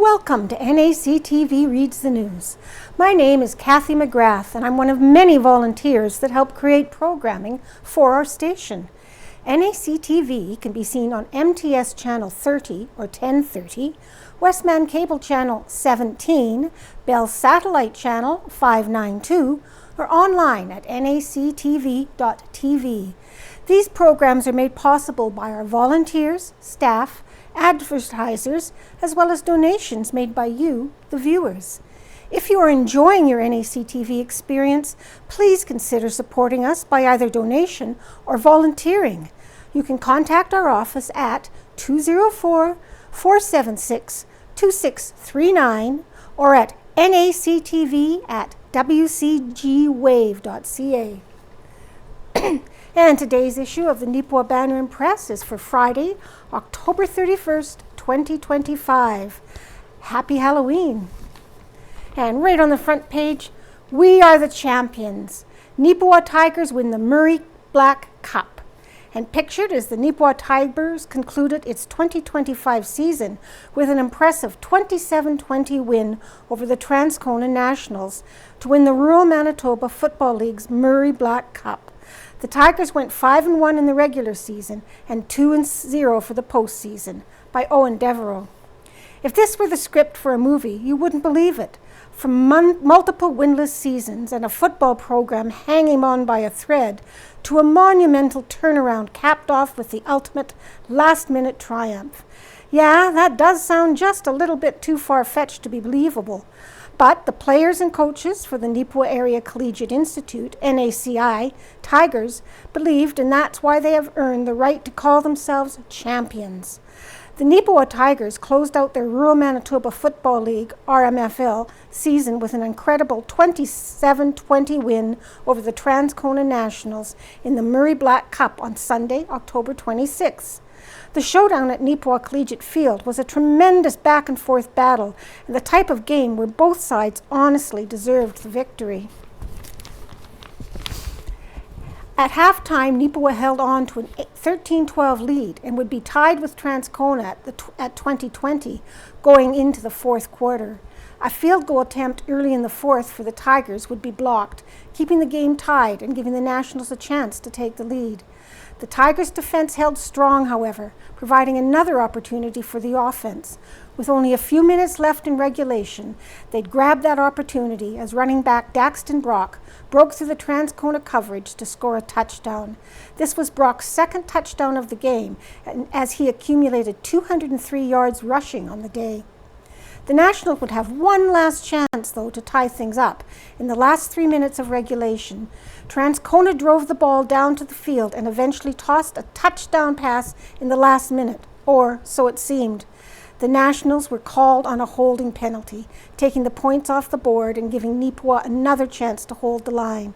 Welcome to NACTV Reads the News. My name is Cathy McGrath, and I'm one of many volunteers that help create programming for our station. NACTV can be seen on MTS Channel 30 or 1030, Westman Cable Channel 17, Bell Satellite Channel 592, or online at nactv.tv. These programs are made possible by our volunteers, staff, advertisers, as well as donations made by you, the viewers. If you are enjoying your NACTV experience, please consider supporting us by either donation or volunteering. You can contact our office at 204-476-2639 or at nactv@wcgwave.ca. And today's issue of the Neepawa Banner and Press is for Friday, October 31st, 2025. Happy Halloween. And right on the front page, we are the champions. Neepawa Tigers win the Murray Black Cup. And pictured as the Neepawa Tigers concluded its 2025 season with an impressive 27-20 win over the Transcona Nationals to win the Rural Manitoba Football League's Murray Black Cup. The Tigers went 5-1 in the regular season and 2-0 for the postseason by Owen Devereaux. If this were the script for a movie, you wouldn't believe it. From multiple winless seasons and a football program hanging on by a thread to a monumental turnaround capped off with the ultimate last-minute triumph. Yeah, that does sound just a little bit too far-fetched to be believable. But the players and coaches for the Neepawa Area Collegiate Institute, NACI, Tigers, believed, and that's why they have earned the right to call themselves champions. The Neepawa Tigers closed out their Rural Manitoba Football League, RMFL, season with an incredible 27-20 win over the Transcona Nationals in the Murray Black Cup on Sunday, October 26th. The showdown at Neepawa Collegiate Field was a tremendous back-and-forth battle and the type of game where both sides honestly deserved the victory. At halftime, Neepawa held on to a 13-12 lead and would be tied with Transcona at 20-20 going into the fourth quarter. A field goal attempt early in the fourth for the Tigers would be blocked, keeping the game tied and giving the Nationals a chance to take the lead. The Tigers' defense held strong, however, providing another opportunity for the offense. With only a few minutes left in regulation, they'd grab that opportunity as running back Daxton Brock broke through the Transcona coverage to score a touchdown. This was Brock's second touchdown of the game, as he accumulated 203 yards rushing on the day. The Nationals would have one last chance, though, to tie things up. In the last 3 minutes of regulation, Transcona drove the ball down to the field and eventually tossed a touchdown pass in the last minute, or so it seemed. The Nationals were called on a holding penalty, taking the points off the board and giving Neepawa another chance to hold the line.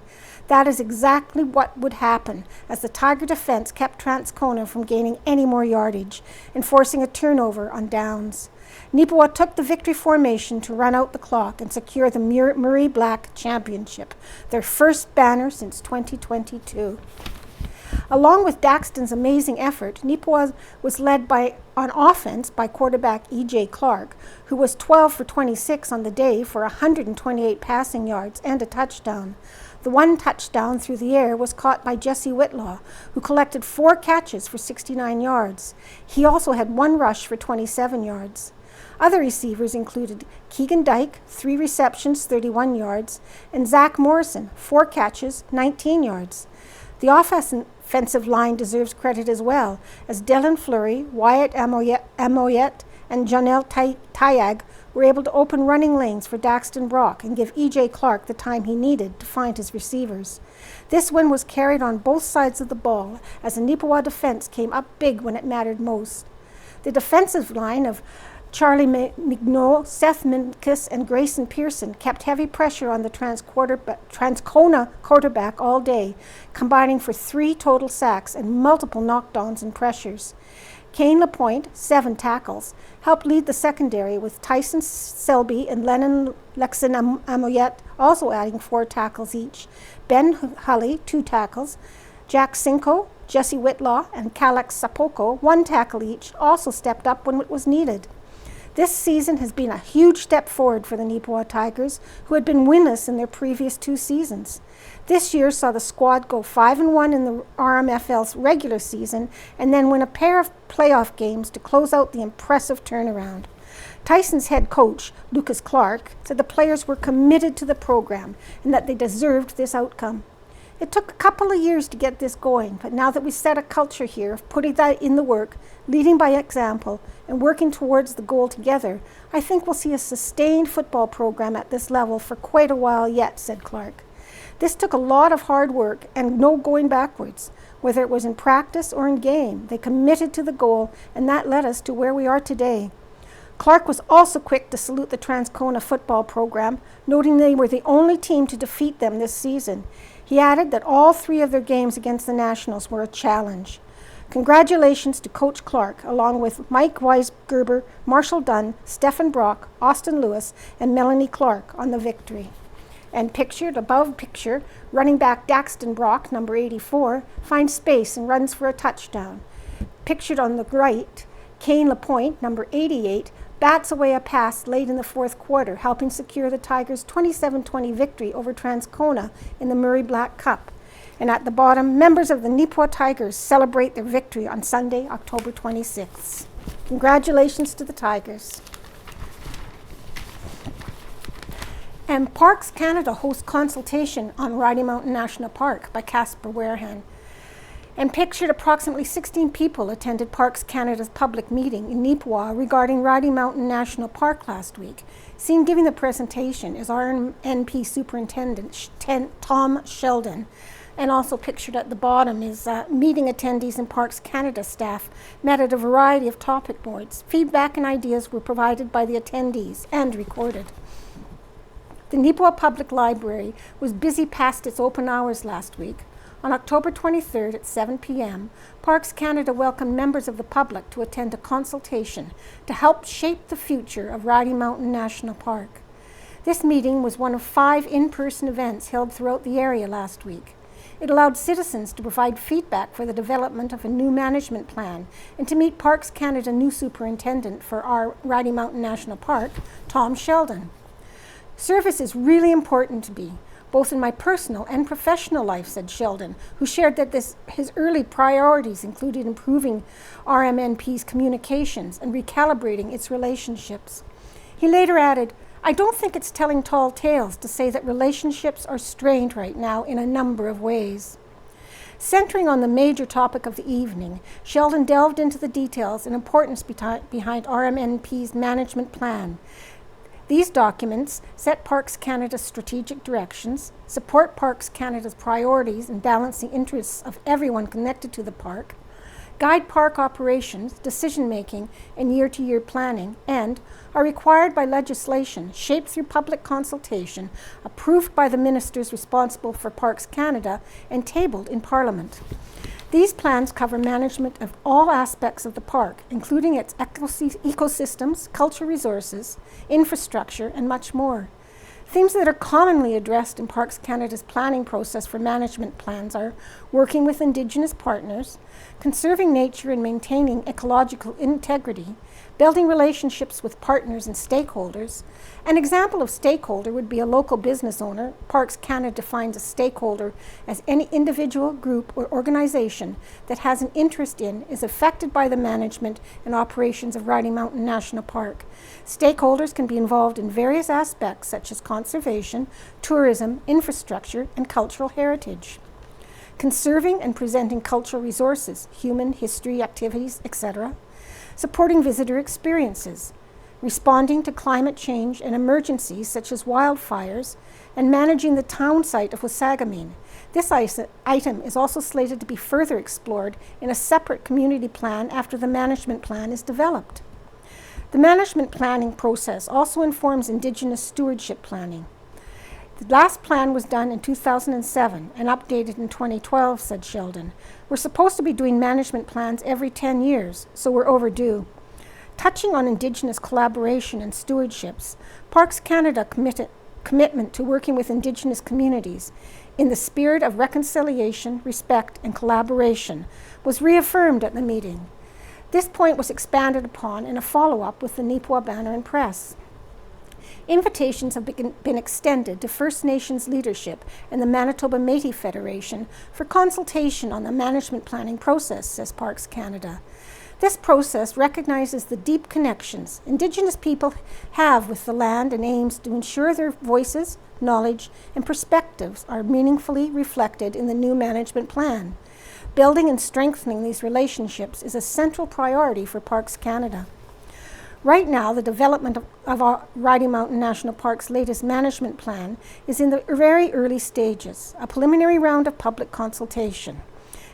That is exactly what would happen, as the Tiger defense kept Transcona from gaining any more yardage and forcing a turnover on downs. Neepawa took the victory formation to run out the clock and secure the Murray Black Championship, their first banner since 2022. Along with Daxton's amazing effort, Neepawa was led on offense by quarterback E.J. Clark, who was 12 for 26 on the day for 128 passing yards and a touchdown. The one touchdown through the air was caught by Jesse Whitlaw, who collected 4 catches for 69 yards. He also had one rush for 27 yards. Other receivers included Keegan Dyke, 3 receptions, 31 yards, and Zach Morrison, 4 catches, 19 yards. The offensive line deserves credit as well, as Dylan Fleury, Wyatt Amoyet, and Janelle Tayag were able to open running lanes for Daxton Brock and give E.J. Clark the time he needed to find his receivers. This win was carried on both sides of the ball, as the Neepawa defense came up big when it mattered most. The defensive line of Charlie Mignot, Seth Minkus, and Grayson Pearson kept heavy pressure on the Transcona quarterback all day, combining for 3 total sacks and multiple knockdowns and pressures. Kane Lapointe, 7 tackles, helped lead the secondary, with Tyson Selby and Lennon Lexon Amoyet also adding 4 tackles each. Ben Hulley, 2 tackles. Jack Cinco, Jesse Whitlaw, and Calex Sapoko, 1 tackle each, also stepped up when it was needed. This season has been a huge step forward for the Neepawa Tigers, who had been winless in their previous 2 seasons. This year saw the squad go 5-1 in the RMFL's regular season and then win a pair of playoff games to close out the impressive turnaround. Tyson's head coach, Lucas Clark, said the players were committed to the program and that they deserved this outcome. It took a couple of years to get this going, but now that we set a culture here of putting that in the work, leading by example, and working towards the goal together, I think we'll see a sustained football program at this level for quite a while yet, said Clark. This took a lot of hard work and no going backwards. Whether it was in practice or in game, they committed to the goal, and that led us to where we are today. Clark was also quick to salute the Transcona football program, noting they were the only team to defeat them this season. He added that all 3 of their games against the Nationals were a challenge. Congratulations to Coach Clark, along with Mike Weisgerber, Marshall Dunn, Stephen Brock, Austin Lewis, and Melanie Clark on the victory. And pictured above picture, running back Daxton Brock, number 84, finds space and runs for a touchdown. Pictured on the right, Kane Lapointe, number 88, bats away a pass late in the 4th quarter, helping secure the Tigers' 27-20 victory over Transcona in the Murray Black Cup. And at the bottom, members of the Neepawa Tigers celebrate their victory on Sunday, October 26th. Congratulations to the Tigers. And Parks Canada hosts consultation on Riding Mountain National Park by Casper Warehan. And pictured approximately 16 people attended Parks Canada's public meeting in Neepawa regarding Riding Mountain National Park last week. Seen giving the presentation is RMNP Superintendent Tom Sheldon. And also pictured at the bottom is meeting attendees and Parks Canada staff met at a variety of topic boards. Feedback and ideas were provided by the attendees and recorded. The Neepawa Public Library was busy past its open hours last week. On October 23rd at 7 p.m., Parks Canada welcomed members of the public to attend a consultation to help shape the future of Riding Mountain National Park. This meeting was one of 5 in-person events held throughout the area last week. It allowed citizens to provide feedback for the development of a new management plan and to meet Parks Canada new superintendent for our Riding Mountain National Park, Tom Sheldon. Service is really important to me, both in my personal and professional life, said Sheldon, who shared that his early priorities included improving RMNP's communications and recalibrating its relationships. He later added, I don't think it's telling tall tales to say that relationships are strained right now in a number of ways. Centering on the major topic of the evening, Sheldon delved into the details and importance behind RMNP's management plan. These documents set Parks Canada's strategic directions, support Parks Canada's priorities in balancing interests of everyone connected to the park, guide park operations, decision-making, and year-to-year planning, and are required by legislation shaped through public consultation, approved by the ministers responsible for Parks Canada, and tabled in Parliament. These plans cover management of all aspects of the park, including its ecosystems, cultural resources, infrastructure, and much more. Themes that are commonly addressed in Parks Canada's planning process for management plans are working with Indigenous partners, conserving nature and maintaining ecological integrity, building relationships with partners and stakeholders. An example of stakeholder would be a local business owner. Parks Canada defines a stakeholder as any individual, group, or organization that has an interest in, is affected by the management and operations of Riding Mountain National Park. Stakeholders can be involved in various aspects such as conservation, tourism, infrastructure, and cultural heritage. Conserving and presenting cultural resources, human history, activities, etc. Supporting visitor experiences, responding to climate change and emergencies such as wildfires, and managing the town site of Wasagamine. This item is also slated to be further explored in a separate community plan after the management plan is developed. The management planning process also informs Indigenous stewardship planning. The last plan was done in 2007 and updated in 2012, said Sheldon. We're supposed to be doing management plans every 10 years, so we're overdue. Touching on Indigenous collaboration and stewardships, Parks Canada commitment to working with Indigenous communities in the spirit of reconciliation, respect, and collaboration was reaffirmed at the meeting. This point was expanded upon in a follow-up with the Neepawa Banner and Press. Invitations have been extended to First Nations leadership and the Manitoba Métis Federation for consultation on the management planning process, says Parks Canada. This process recognizes the deep connections Indigenous people have with the land and aims to ensure their voices, knowledge, and perspectives are meaningfully reflected in the new management plan. Building and strengthening these relationships is a central priority for Parks Canada. Right now, the development of our Rocky Mountain National Park's latest management plan is in the very early stages, a preliminary round of public consultation.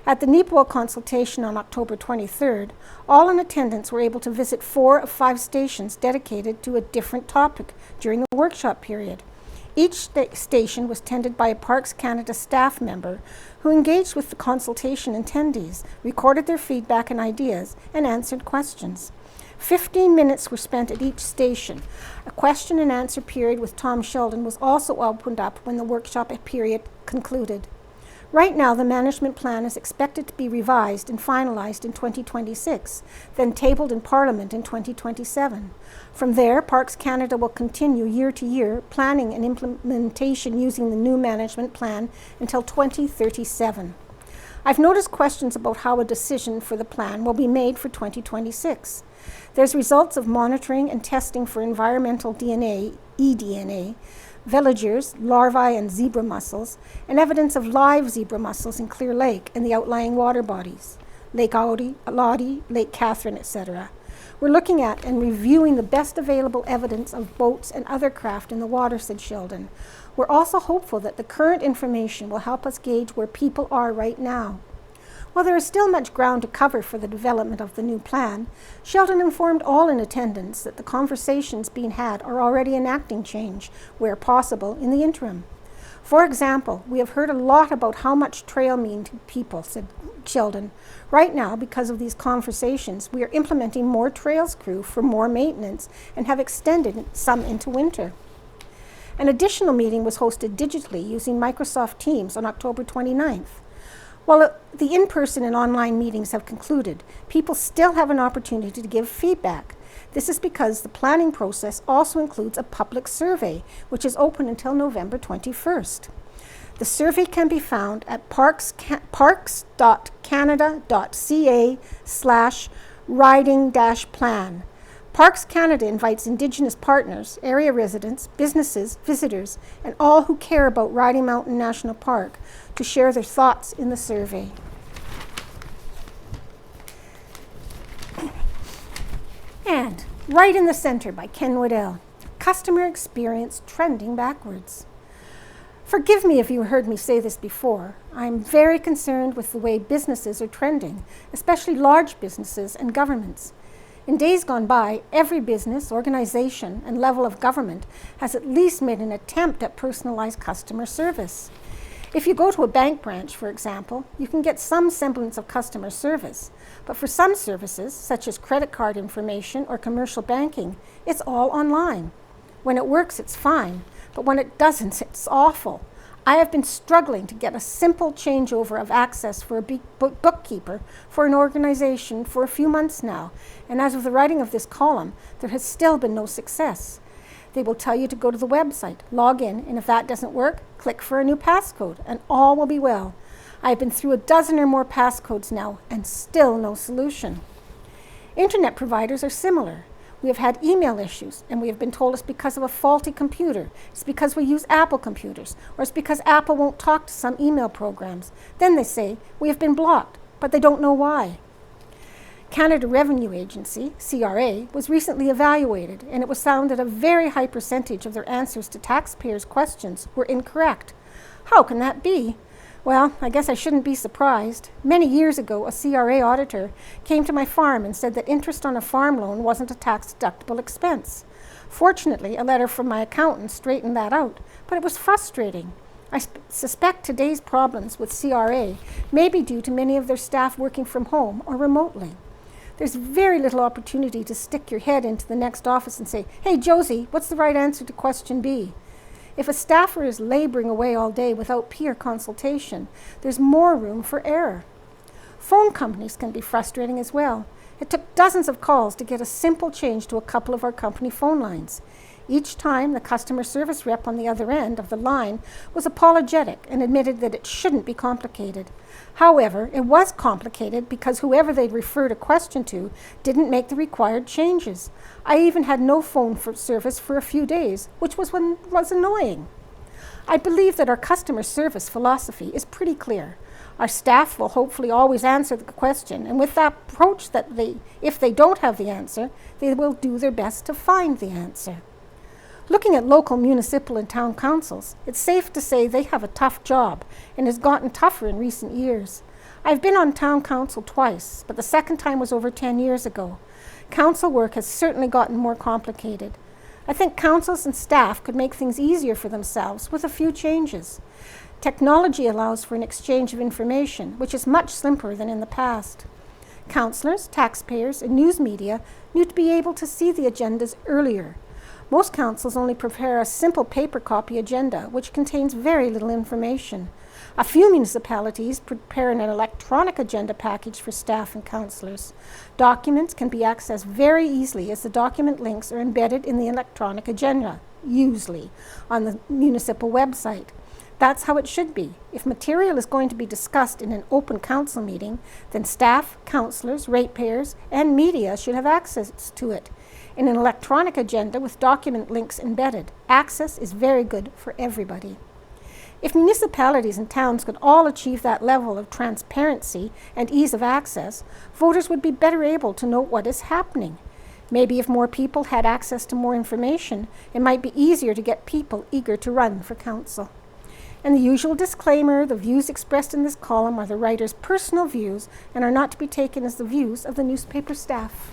At the Neepawa consultation on October 23rd, all in attendance were able to visit 4 of 5 stations dedicated to a different topic during the workshop period. Each station was tended by a Parks Canada staff member who engaged with the consultation attendees, recorded their feedback and ideas, and answered questions. 15 minutes were spent at each station. A question and answer period with Tom Sheldon was also opened up when the workshop period concluded. Right now, the management plan is expected to be revised and finalized in 2026, then tabled in Parliament in 2027. From there, Parks Canada will continue year to year planning and implementation using the new management plan until 2037. I've noticed questions about how a decision for the plan will be made for 2026. There's results of monitoring and testing for environmental DNA, eDNA, villagers, larvae and zebra mussels, and evidence of live zebra mussels in Clear Lake and the outlying water bodies, Lake Lottie, Lake Catherine, etc. We're looking at and reviewing the best available evidence of boats and other craft in the water, said Sheldon. We're also hopeful that the current information will help us gauge where people are right now. While there is still much ground to cover for the development of the new plan, Sheldon informed all in attendance that the conversations being had are already enacting change, where possible, in the interim. For example, we have heard a lot about how much trail mean to people, said Sheldon. Right now, because of these conversations, we are implementing more trails crew for more maintenance and have extended some into winter. An additional meeting was hosted digitally using Microsoft Teams on October 29th. While the in-person and online meetings have concluded, people still have an opportunity to give feedback. This is because the planning process also includes a public survey, which is open until November 21st. The survey can be found at parks.canada.ca/riding-plan. Parks Canada invites Indigenous partners, area residents, businesses, visitors, and all who care about Rocky Mountain National Park to share their thoughts in the survey. And Right in the Centre by Ken Waddell. Customer experience trending backwards. Forgive me if you heard me say this before. I'm very concerned with the way businesses are trending, especially large businesses and governments. In days gone by, every business, organization, and level of government has at least made an attempt at personalized customer service. If you go to a bank branch, for example, you can get some semblance of customer service. But for some services, such as credit card information or commercial banking, it's all online. When it works, it's fine. But when it doesn't, it's awful. I have been struggling to get a simple changeover of access for a bookkeeper for an organization for a few months now, and as of the writing of this column, there has still been no success. They will tell you to go to the website, log in, and if that doesn't work, click for a new passcode, and all will be well. I have been through a dozen or more passcodes now, and still no solution. Internet providers are similar. We have had email issues, and we have been told it's because of a faulty computer. It's because we use Apple computers, or it's because Apple won't talk to some email programs. Then they say, we have been blocked, but they don't know why. Canada Revenue Agency, CRA, was recently evaluated, and it was found that a very high percentage of their answers to taxpayers' questions were incorrect. How can that be? Well, I guess I shouldn't be surprised. Many years ago, a CRA auditor came to my farm and said that interest on a farm loan wasn't a tax-deductible expense. Fortunately, a letter from my accountant straightened that out, but it was frustrating. I suspect today's problems with CRA may be due to many of their staff working from home or remotely. There's very little opportunity to stick your head into the next office and say, "Hey, Josie, what's the right answer to question B?" If a staffer is laboring away all day without peer consultation, there's more room for error. Phone companies can be frustrating as well. It took dozens of calls to get a simple change to a couple of our company phone lines. Each time, the customer service rep on the other end of the line was apologetic and admitted that it shouldn't be complicated. However, it was complicated because whoever they'd referred a question to didn't make the required changes. I even had no phone service for a few days, which was annoying. I believe that our customer service philosophy is pretty clear. Our staff will hopefully always answer the question, and with that approach that if they don't have the answer, they will do their best to find the answer. Looking at local municipal and town councils, it's safe to say they have a tough job and has gotten tougher in recent years. I've been on town council twice, but the second time was over 10 years ago. Council work has certainly gotten more complicated. I think councils and staff could make things easier for themselves with a few changes. Technology allows for an exchange of information, which is much simpler than in the past. Councillors, taxpayers, and news media need to be able to see the agendas earlier. Most councils only prepare a simple paper copy agenda, which contains very little information. A few municipalities prepare an electronic agenda package for staff and councillors. Documents can be accessed very easily as the document links are embedded in the electronic agenda, usually on the municipal website. That's how it should be. If material is going to be discussed in an open council meeting, then staff, councillors, ratepayers, and media should have access to it. In an electronic agenda with document links embedded, access is very good for everybody. If municipalities and towns could all achieve that level of transparency and ease of access, voters would be better able to know what is happening. Maybe if more people had access to more information, it might be easier to get people eager to run for council. And the usual disclaimer, the views expressed in this column are the writer's personal views and are not to be taken as the views of the newspaper staff.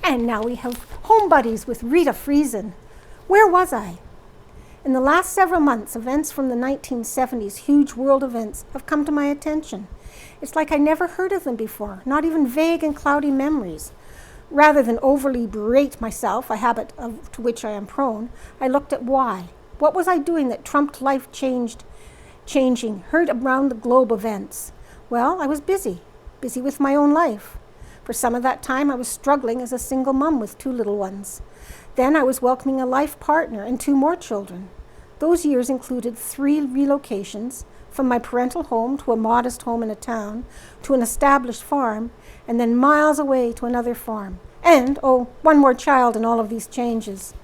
And now we have Home Buddies with Rita Friesen. Where was I? In the last several months, events from the 1970s, huge world events, have come to my attention. It's like I never heard of them before, not even vague and cloudy memories. Rather than overly berate myself, a habit to which I am prone, I looked at why. What was I doing that trumped life-changing, heard around the globe events? Well, I was busy with my own life. For some of that time, I was struggling as a single mom with 2 little ones. Then I was welcoming a life partner and 2 more children. Those years included 3 relocations, from my parental home to a modest home in a town, to an established farm, and then miles away to another farm. And, 1 more child in all of these changes.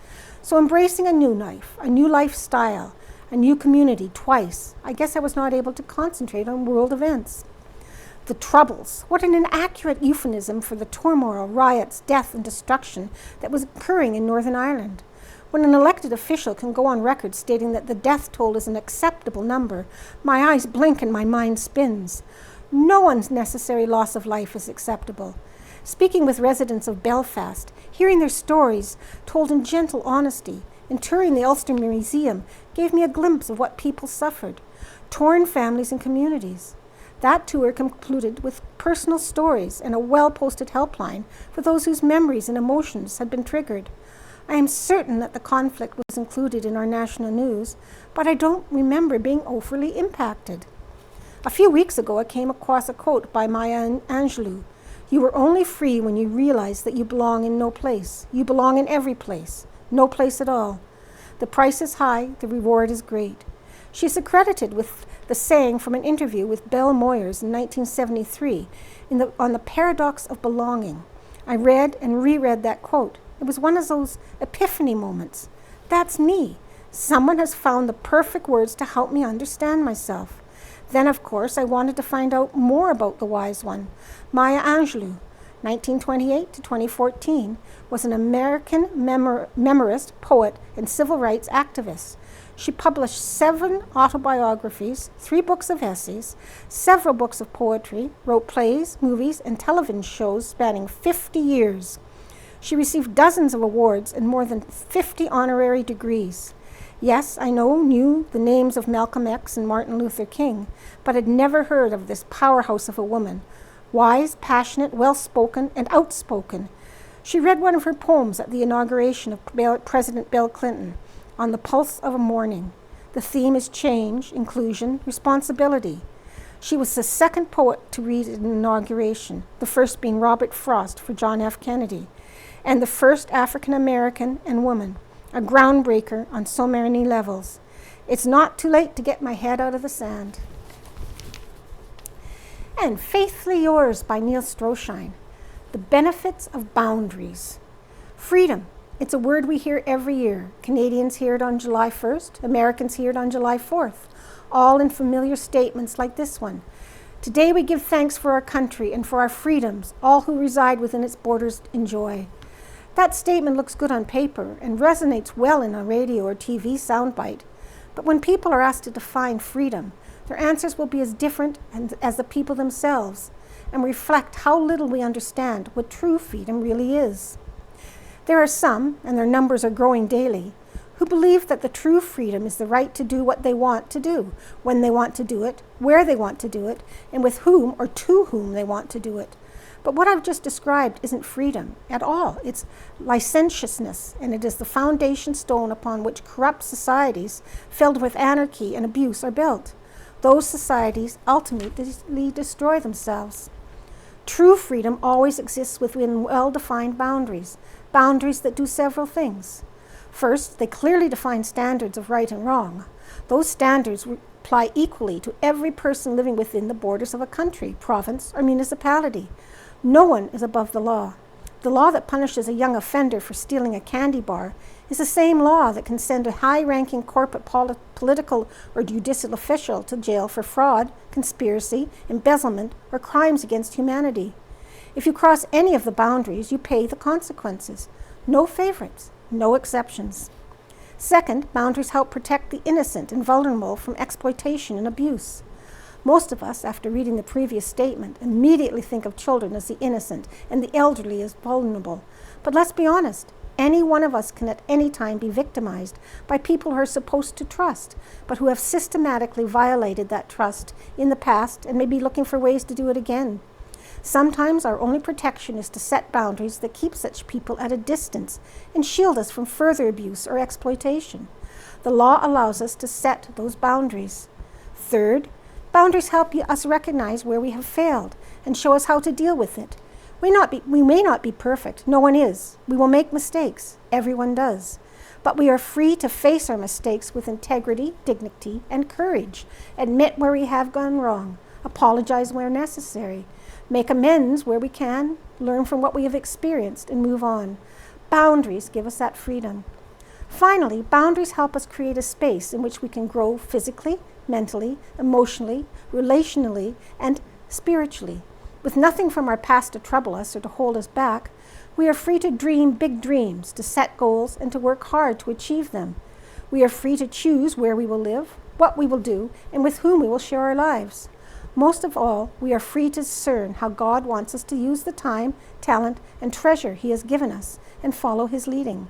So embracing a new life, a new lifestyle, a new community twice, I guess I was not able to concentrate on world events. The Troubles. What an inaccurate euphemism for the turmoil, riots, death, and destruction that was occurring in Northern Ireland. When an elected official can go on record stating that the death toll is an acceptable number, my eyes blink and my mind spins. No one's necessary loss of life is acceptable. Speaking with residents of Belfast, hearing their stories told in gentle honesty, and touring the Ulster Museum gave me a glimpse of what people suffered. Torn families and communities. That tour concluded with personal stories and a well-posted helpline for those whose memories and emotions had been triggered. I am certain that the conflict was included in our national news, but I don't remember being overly impacted. A few weeks ago, I came across a quote by Maya Angelou. You are only free when you realize that you belong in no place. You belong in every place, no place at all. The price is high, the reward is great. She is accredited with the saying from an interview with Belle Moyers in 1973 on the paradox of belonging. I read and reread that quote. It was one of those epiphany moments. That's me. Someone has found the perfect words to help me understand myself. Then, of course, I wanted to find out more about the wise one. Maya Angelou, 1928 to 2014, was an American memoirist, poet, and civil rights activist. She published 7 autobiographies, 3 books of essays, several books of poetry, wrote plays, movies, and television shows spanning 50 years. She received dozens of awards and more than 50 honorary degrees. Yes, I knew the names of Malcolm X and Martin Luther King, but had never heard of this powerhouse of a woman. Wise, passionate, well-spoken, and outspoken. She read one of her poems at the inauguration of President Bill Clinton, On the Pulse of a Morning. The theme is change, inclusion, responsibility. She was the second poet to read at an inauguration, the first being Robert Frost for John F. Kennedy, and the first African American and woman, a groundbreaker on so many levels. It's not too late to get my head out of the sand. And Faithfully Yours by Neil Stroshine. The benefits of boundaries. Freedom. It's a word we hear every year. Canadians hear it on July 1st. Americans hear it on July 4th. All in familiar statements like this one. Today we give thanks for our country and for our freedoms. All who reside within its borders enjoy. That statement looks good on paper and resonates well in a radio or TV soundbite. But when people are asked to define freedom, their answers will be as different as the people themselves and reflect how little we understand what true freedom really is. There are some, and their numbers are growing daily, who believe that the true freedom is the right to do what they want to do, when they want to do it, where they want to do it, and with whom or to whom they want to do it. But what I've just described isn't freedom at all. It's licentiousness, and it is the foundation stone upon which corrupt societies filled with anarchy and abuse are built. Those societies ultimately destroy themselves. True freedom always exists within well-defined boundaries, boundaries that do several things. First, they clearly define standards of right and wrong. Those standards apply equally to every person living within the borders of a country, province, or municipality. No one is above the law. The law that punishes a young offender for stealing a candy bar is the same law that can send a high-ranking corporate political or judicial official to jail for fraud, conspiracy, embezzlement, or crimes against humanity. If you cross any of the boundaries, you pay the consequences. No favorites, no exceptions. Second, boundaries help protect the innocent and vulnerable from exploitation and abuse. Most of us, after reading the previous statement, immediately think of children as the innocent and the elderly as vulnerable. But let's be honest, any one of us can at any time be victimized by people who are supposed to trust, but who have systematically violated that trust in the past and may be looking for ways to do it again. Sometimes our only protection is to set boundaries that keep such people at a distance and shield us from further abuse or exploitation. The law allows us to set those boundaries. Third, boundaries help us recognize where we have failed and show us how to deal with it. We may not be perfect. No one is. We will make mistakes. Everyone does. But we are free to face our mistakes with integrity, dignity, and courage. Admit where we have gone wrong. Apologize where necessary. Make amends where we can. Learn from what we have experienced and move on. Boundaries give us that freedom. Finally, boundaries help us create a space in which we can grow physically, mentally, emotionally, relationally, and spiritually. With nothing from our past to trouble us or to hold us back, we are free to dream big dreams, to set goals, and to work hard to achieve them. We are free to choose where we will live, what we will do, and with whom we will share our lives. Most of all, we are free to discern how God wants us to use the time, talent, and treasure He has given us and follow His leading.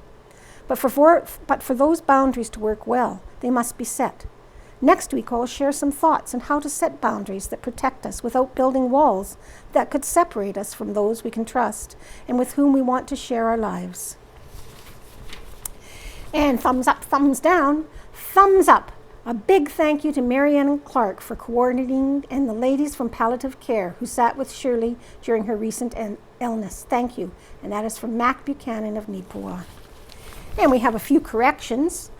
But for those boundaries to work well, they must be set. Next week, I'll share some thoughts on how to set boundaries that protect us without building walls that could separate us from those we can trust and with whom we want to share our lives. And thumbs up, thumbs down, thumbs up. A big thank you to Marianne Clark for coordinating and the ladies from Palliative Care who sat with Shirley during her recent illness. Thank you. And that is from Mac Buchanan of Neepawa. And we have a few corrections.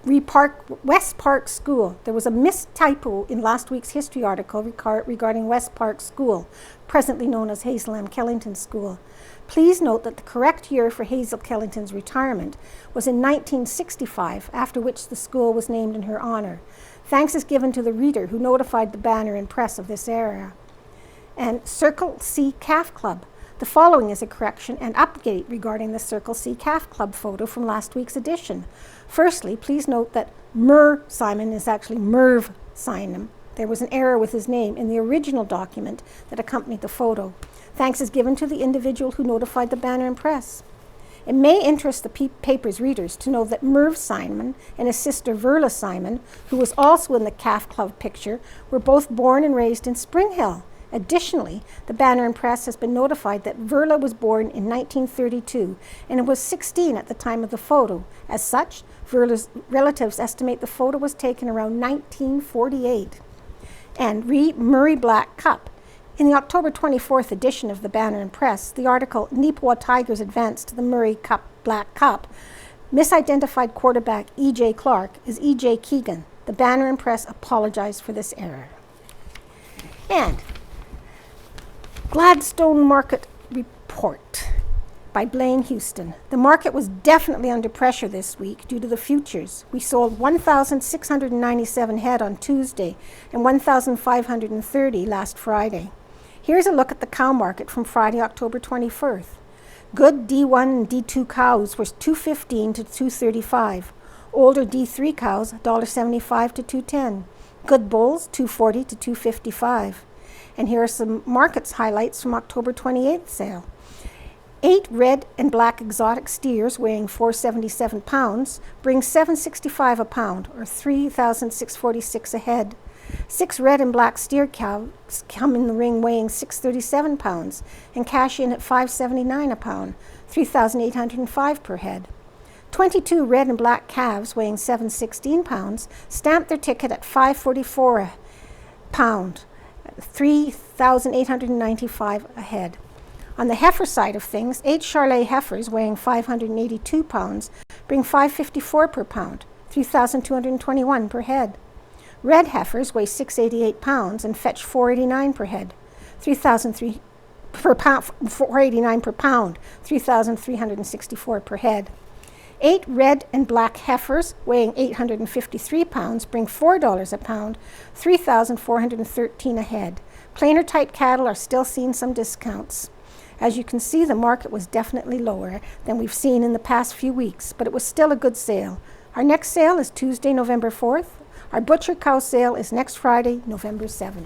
West Park School. There was a mistypo in last week's history article regarding West Park School, presently known as Hazel M. Kellington School. Please note that the correct year for Hazel Kellington's retirement was in 1965, after which the school was named in her honor. Thanks is given to the reader who notified the banner and press of this era. And Circle C Calf Club. The following is a correction and update regarding the Circle C Calf Club photo from last week's edition. Firstly, please note that Merv Simon is actually Merv Simon. There was an error with his name in the original document that accompanied the photo. Thanks is given to the individual who notified the banner and press. It may interest the paper's readers to know that Merv Simon and his sister Verla Simon, who was also in the Calf Club picture, were both born and raised in Spring Hill. Additionally, the Banner and Press has been notified that Verla was born in 1932 and was 16 at the time of the photo. As such, Verla's relatives estimate the photo was taken around 1948. and Murray Black Cup. In the October 24th edition of the Banner and Press, the article Neepawa Tigers Advance to the Murray Black Cup misidentified quarterback E.J. Clark as E.J. Keegan. The Banner and Press apologized for this error. And Gladstone Market Report by Blaine Houston. The market was definitely under pressure this week due to the futures. We sold 1,697 head on Tuesday and 1,530 last Friday. Here's a look at the cow market from Friday, October 21st. Good D1 and D2 cows were $2.15 to $2.35. Older D3 cows, $1.75 to $2.10. Good bulls, $2.40 to $2.55. And here are some markets highlights from October 28th sale. 8 red and black exotic steers weighing 477 pounds bring $7.65 a pound, or $3,646 a head. 6 red and black steer cows come in the ring weighing 637 pounds and cash in at $5.79 a pound, $3,805 per head. 22 red and black calves weighing 716 pounds stamped their ticket at $5.44 a pound, $3,895 a head. On the heifer side of things, 8 Charolais heifers weighing 582 pounds bring $5.54 per pound, $3,221 per head. Red heifers weigh 688 pounds and fetch $4.89 per head, $4.89 per pound, $3,364 per head. 8 red and black heifers weighing 853 pounds bring $4 a pound, $3,413 a head. Plainer type cattle are still seeing some discounts. As you can see, the market was definitely lower than we've seen in the past few weeks, but it was still a good sale. Our next sale is Tuesday, November 4th. Our butcher cow sale is next Friday, November 7th.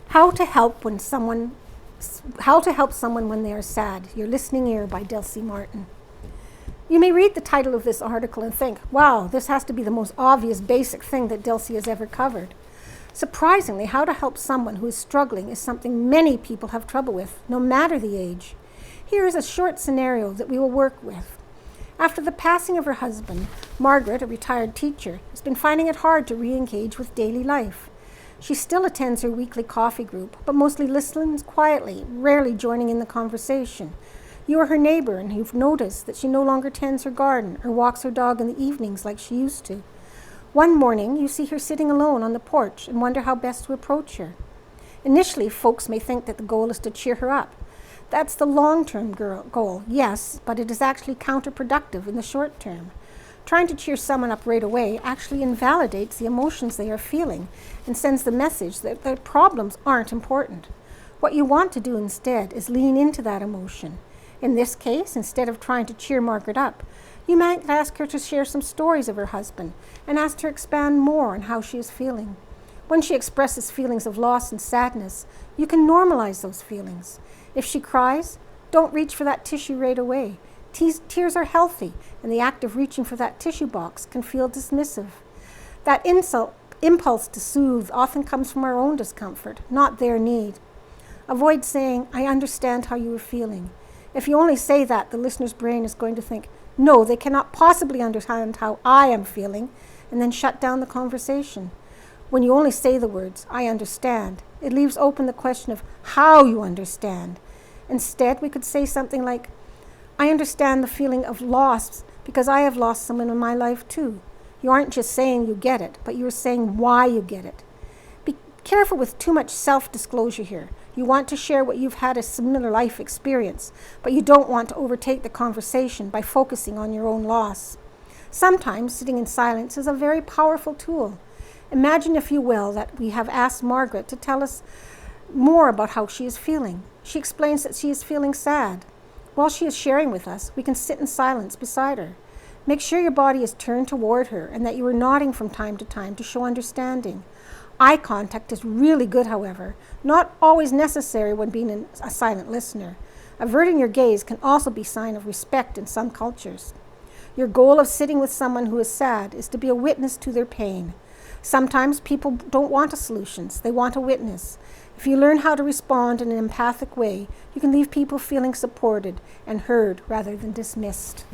How to help someone when they are sad. Your Listening Ear by Delcy Martin. You may read the title of this article and think, wow, this has to be the most obvious basic thing that Delcy has ever covered. Surprisingly, how to help someone who is struggling is something many people have trouble with, no matter the age. Here is a short scenario that we will work with. After the passing of her husband, Margaret, a retired teacher, has been finding it hard to re-engage with daily life. She still attends her weekly coffee group, but mostly listens quietly, rarely joining in the conversation. You are her neighbor, and you've noticed that she no longer tends her garden or walks her dog in the evenings like she used to. One morning, you see her sitting alone on the porch and wonder how best to approach her. Initially, folks may think that the goal is to cheer her up. That's the long-term goal, yes, but it is actually counterproductive in the short term. Trying to cheer someone up right away actually invalidates the emotions they are feeling and sends the message that their problems aren't important. What you want to do instead is lean into that emotion. In this case, instead of trying to cheer Margaret up, you might ask her to share some stories of her husband and ask her to expand more on how she is feeling. When she expresses feelings of loss and sadness, you can normalize those feelings. If she cries, don't reach for that tissue right away. Tears are healthy, and the act of reaching for that tissue box can feel dismissive. That impulse to soothe often comes from our own discomfort, not their need. Avoid saying, I understand how you are feeling. If you only say that, the listener's brain is going to think, no, they cannot possibly understand how I am feeling, and then shut down the conversation. When you only say the words, I understand, it leaves open the question of how you understand. Instead, we could say something like, I understand the feeling of loss because I have lost someone in my life too. You aren't just saying you get it, but you're saying why you get it. Be careful with too much self-disclosure here. You want to share what you've had a similar life experience, but you don't want to overtake the conversation by focusing on your own loss. Sometimes sitting in silence is a very powerful tool. Imagine, if you will, that we have asked Margaret to tell us more about how she is feeling. She explains that she is feeling sad. While she is sharing with us, we can sit in silence beside her. Make sure your body is turned toward her and that you are nodding from time to time to show understanding. Eye contact is really good, however, not always necessary when being a silent listener. Averting your gaze can also be a sign of respect in some cultures. Your goal of sitting with someone who is sad is to be a witness to their pain. Sometimes people don't want solutions, they want a witness. If you learn how to respond in an empathic way, you can leave people feeling supported and heard rather than dismissed.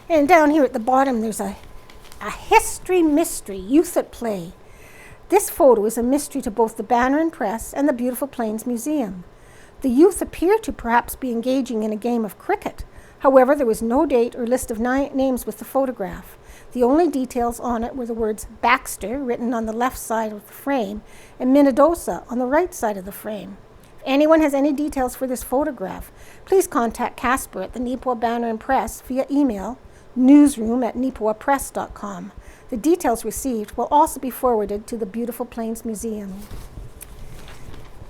And down here at the bottom, there's a A history mystery, youth at play. This photo is a mystery to both the Banner and Press and the Beautiful Plains Museum. The youth appear to perhaps be engaging in a game of cricket. However, there was no date or list of names with the photograph. The only details on it were the words Baxter written on the left side of the frame and Minnedosa on the right side of the frame. If anyone has any details for this photograph, please contact Casper at the Neepawa Banner and Press via email newsroom@neepawapress.com. The details received will also be forwarded to the Beautiful Plains Museum.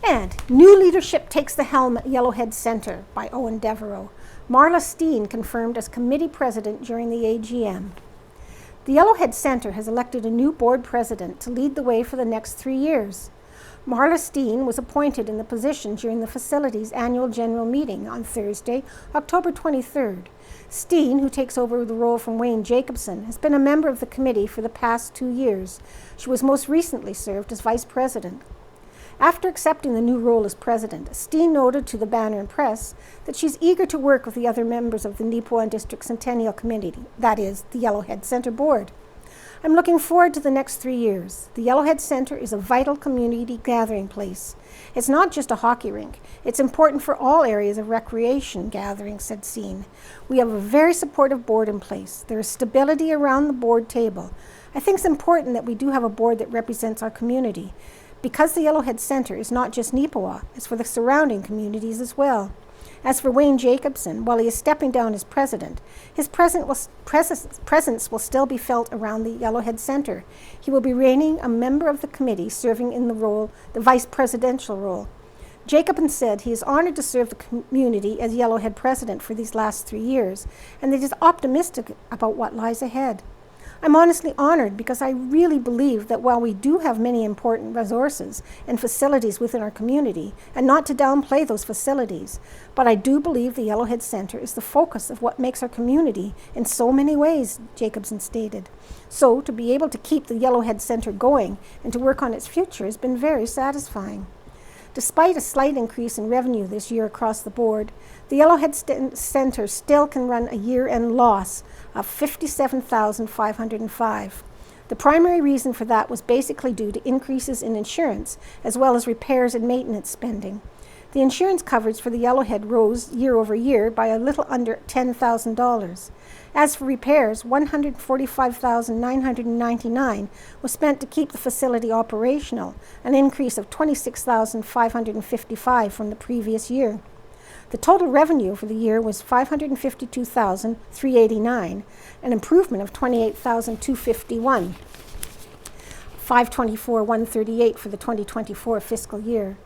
And new leadership takes the helm at Yellowhead Centre by Owen Devereaux. Marla Steen confirmed as committee president during the AGM. The Yellowhead Centre has elected a new board president to lead the way for the next 3 years. Marla Steen was appointed in the position during the facility's annual general meeting on Thursday, October 23rd. Steen, who takes over the role from Wayne Jacobson, has been a member of the committee for the past 2 years. She was most recently served as vice president. After accepting the new role as president, Steen noted to the Banner and Press that she's eager to work with the other members of the Neepawa District Centennial Committee, that is, the Yellowhead Centre Board. I'm looking forward to the next 3 years. The Yellowhead Centre is a vital community gathering place. It's not just a hockey rink. It's important for all areas of recreation gathering, said Steen. We have a very supportive board in place. There is stability around the board table. I think it's important that we do have a board that represents our community. Because the Yellowhead Centre is not just Neepawa, it's for the surrounding communities as well. As for Wayne Jacobson, while he is stepping down as president, his presence will still be felt around the Yellowhead Centre. He will be remaining a member of the committee, serving in the vice presidential role. Jacobson said he is honored to serve the community as Yellowhead president for these last 3 years, and that he is optimistic about what lies ahead. I'm honestly honored because I really believe that while we do have many important resources and facilities within our community, and not to downplay those facilities, but I do believe the Yellowhead Centre is the focus of what makes our community in so many ways, Jacobson stated. So to be able to keep the Yellowhead Centre going and to work on its future has been very satisfying. Despite a slight increase in revenue this year across the board, the Yellowhead Centre still can run a year-end loss of $57,505. The primary reason for that was basically due to increases in insurance, as well as repairs and maintenance spending. The insurance coverage for the Yellowhead rose year over year by a little under $10,000. As for repairs, $145,999 was spent to keep the facility operational, an increase of $26,555 from the previous year. The total revenue for the year was $552,389, an improvement of $28,251, $524,138 for the 2024 fiscal year.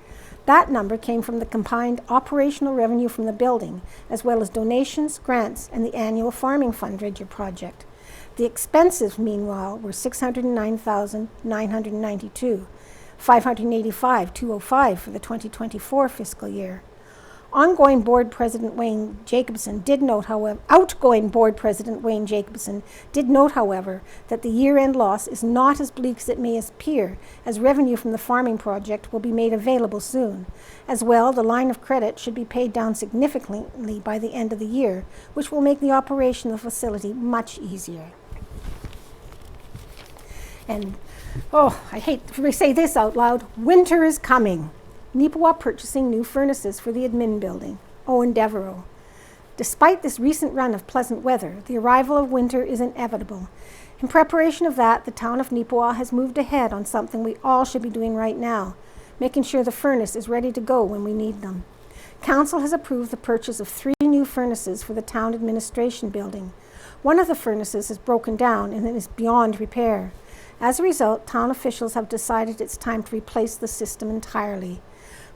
That number came from the combined operational revenue from the building, as well as donations, grants, and the annual farming fundraiser project. The expenses, meanwhile, were $609,992, $585,205 for the 2024 fiscal year. Outgoing board president Wayne Jacobson did note, however, that the year-end loss is not as bleak as it may appear, as revenue from the farming project will be made available soon. As well, the line of credit should be paid down significantly by the end of the year, which will make the operation of the facility much easier. And, I hate to say this out loud, winter is coming. Neepawa purchasing new furnaces for the admin building. Owen Devereaux. Despite this recent run of pleasant weather, the arrival of winter is inevitable. In preparation of that, the town of Neepawa has moved ahead on something we all should be doing right now, making sure the furnace is ready to go when we need them. Council has approved the purchase of 3 new furnaces for the town administration building. One of the furnaces is broken down and is beyond repair. As a result, town officials have decided it's time to replace the system entirely.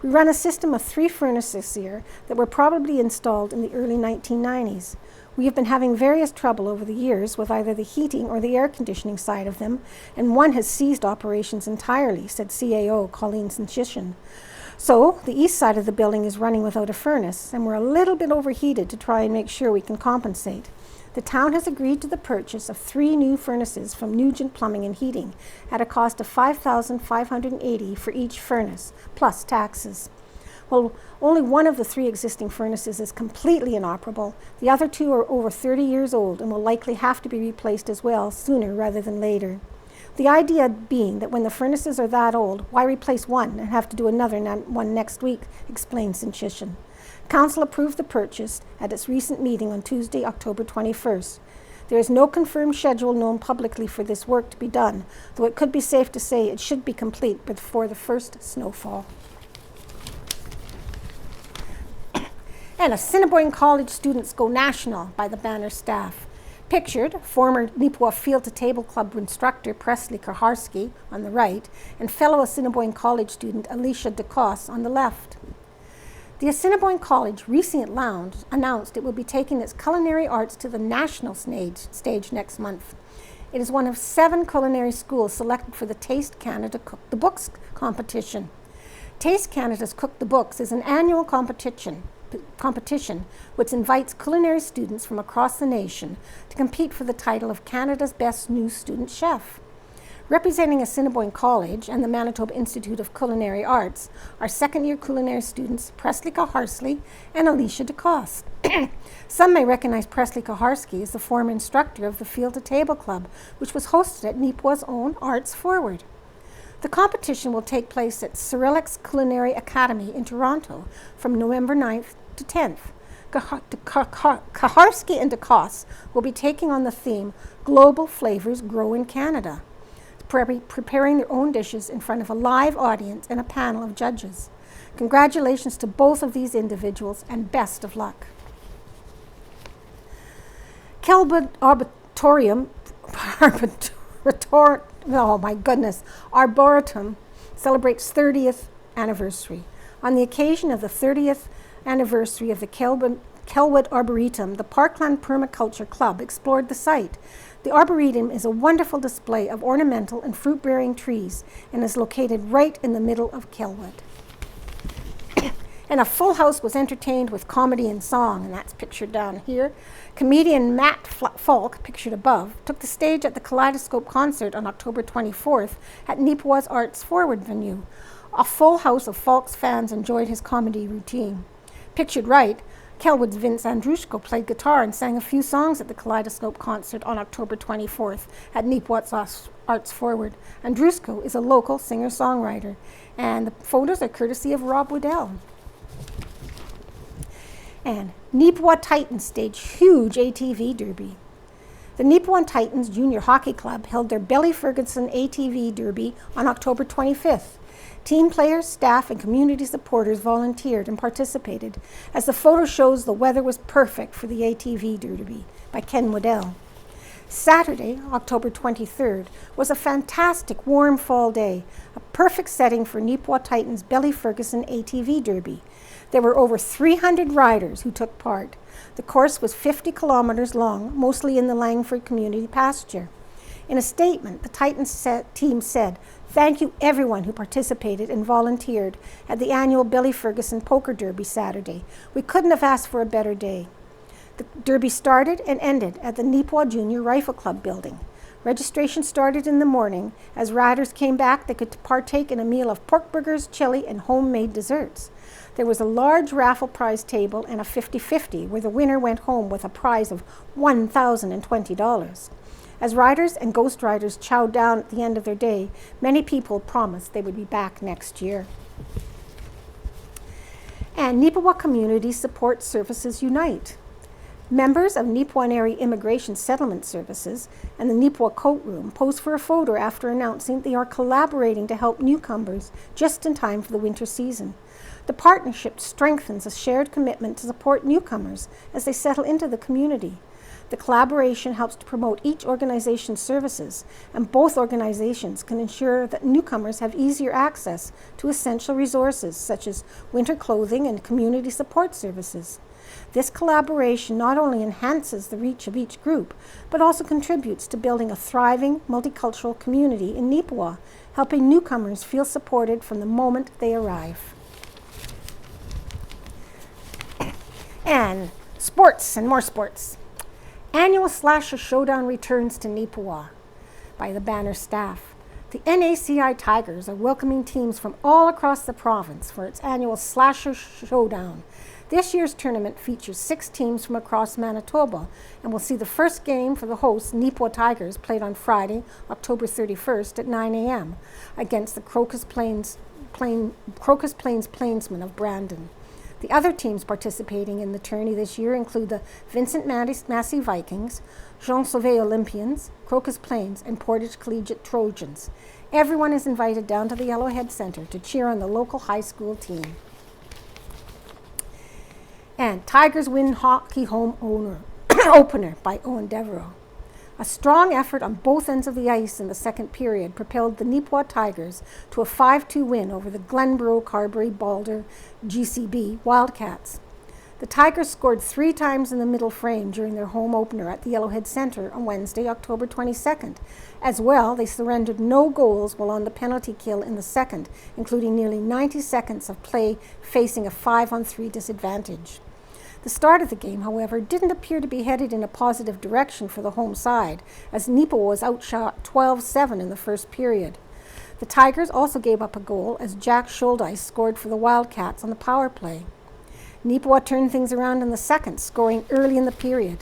We run a system of 3 furnaces here that were probably installed in the early 1990s. We have been having various trouble over the years with either the heating or the air conditioning side of them, and one has ceased operations entirely, said CAO Colleen Sanchishan. So the east side of the building is running without a furnace, and we're a little bit overheated to try and make sure we can compensate. The town has agreed to the purchase of 3 new furnaces from Nugent Plumbing and Heating at a cost of $5,580 for each furnace, plus taxes. Well, only one of the 3 existing furnaces is completely inoperable. The other 2 are over 30 years old and will likely have to be replaced as well sooner rather than later. The idea being that when the furnaces are that old, why replace one and have to do another one next week, explains Sinchishan. Council approved the purchase at its recent meeting on Tuesday, October 21st. There is no confirmed schedule known publicly for this work to be done, though it could be safe to say it should be complete before the first snowfall. And Assiniboine College students go national by the Banner staff. Pictured, former Neepawa Field to Table Club instructor Presley Kaharski on the right, and fellow Assiniboine College student Alicia DeCosse on the left. The Assiniboine College recently announced it will be taking its culinary arts to the national stage next month. It is one of 7 culinary schools selected for the Taste Canada Cook the Books competition. Taste Canada's Cook the Books is an annual competition which invites culinary students from across the nation to compete for the title of Canada's Best New Student Chef. Representing Assiniboine College and the Manitoba Institute of Culinary Arts are second-year culinary students Presley Kaharski and Alicia DeCosse. Some may recognize Presley Kaharski as the former instructor of the Field to Table Club, which was hosted at Neepawa's own Arts Forward. The competition will take place at Cyrillic's Culinary Academy in Toronto from November 9th to 10th. Kaharski and DeCosse will be taking on the theme Global Flavors Grow in Canada, preparing their own dishes in front of a live audience and a panel of judges. Congratulations to both of these individuals and best of luck. Arboretum celebrates 30th anniversary. On the occasion of the 30th anniversary of the Kellwood Arboretum, the Parkland Permaculture Club explored the site. The Arboretum is a wonderful display of ornamental and fruit-bearing trees and is located right in the middle of Kellwood. And a full house was entertained with comedy and song, and that's pictured down here. Comedian Matt Falk, pictured above, took the stage at the Kaleidoscope concert on October 24th at Neepawa's Arts Forward venue. A full house of Falk's fans enjoyed his comedy routine. Pictured right, Kellwood's Vince Andrushko played guitar and sang a few songs at the Kaleidoscope concert on October 24th at Neepawa's Arts Forward. Andrushko is a local singer-songwriter, and the photos are courtesy of Rob Waddell. And Neepawa Titans staged huge ATV derby. The Neepawa Titans Junior Hockey Club held their Billy Ferguson ATV derby on October 25th. Team players, staff, and community supporters volunteered and participated. As the photo shows, the weather was perfect for the ATV derby by Ken Waddell. Saturday, October 23rd, was a fantastic warm fall day, a perfect setting for Neepawa Titans Billy Ferguson ATV derby. There were over 300 riders who took part. The course was 50 kilometers long, mostly in the Langford Community Pasture. In a statement, the Titans team said, "Thank you everyone who participated and volunteered at the annual Billy Ferguson Poker Derby Saturday. We couldn't have asked for a better day." The derby started and ended at the Neepawa Junior Rifle Club building. Registration started in the morning. As riders came back, they could partake in a meal of pork burgers, chili, and homemade desserts. There was a large raffle prize table and a 50-50 where the winner went home with a prize of $1,020. As riders and ghost riders chowed down at the end of their day, many people promised they would be back next year. And Neepawa Community Support Services Unite. Members of Neepawa Area Immigration Settlement Services and the Neepawa Coat Room posed for a photo after announcing they are collaborating to help newcomers just in time for the winter season. The partnership strengthens a shared commitment to support newcomers as they settle into the community. The collaboration helps to promote each organization's services, and both organizations can ensure that newcomers have easier access to essential resources such as winter clothing and community support services. This collaboration not only enhances the reach of each group, but also contributes to building a thriving multicultural community in Neepawa, helping newcomers feel supported from the moment they arrive. And sports and more sports. Annual Slasher Showdown returns to Neepawa by the Banner staff. The NACI Tigers are welcoming teams from all across the province for its annual Slasher Showdown. This year's tournament features 6 teams from across Manitoba and will see the first game for the hosts, Neepawa Tigers, played on Friday, October 31st at 9 a.m. against the Crocus Plains Plainsmen of Brandon. The other teams participating in the tourney this year include the Vincent Massey Vikings, Jean Sauvé Olympians, Crocus Plains, and Portage Collegiate Trojans. Everyone is invited down to the Yellowhead Centre to cheer on the local high school team. And Tigers win hockey home opener by Owen Devereaux. A strong effort on both ends of the ice in the second period propelled the Neepawa Tigers to a 5-2 win over the Glenboro Carberry Balder GCB Wildcats. The Tigers scored 3 times in the middle frame during their home opener at the Yellowhead Centre on Wednesday, October 22nd. As well, they surrendered no goals while on the penalty kill in the second, including nearly 90 seconds of play facing a 5-on-3 disadvantage. The start of the game, however, didn't appear to be headed in a positive direction for the home side, as Neepawa was outshot 12-7 in the first period. The Tigers also gave up a goal as Jack Schuldice scored for the Wildcats on the power play. Neepawa turned things around in the second, scoring early in the period.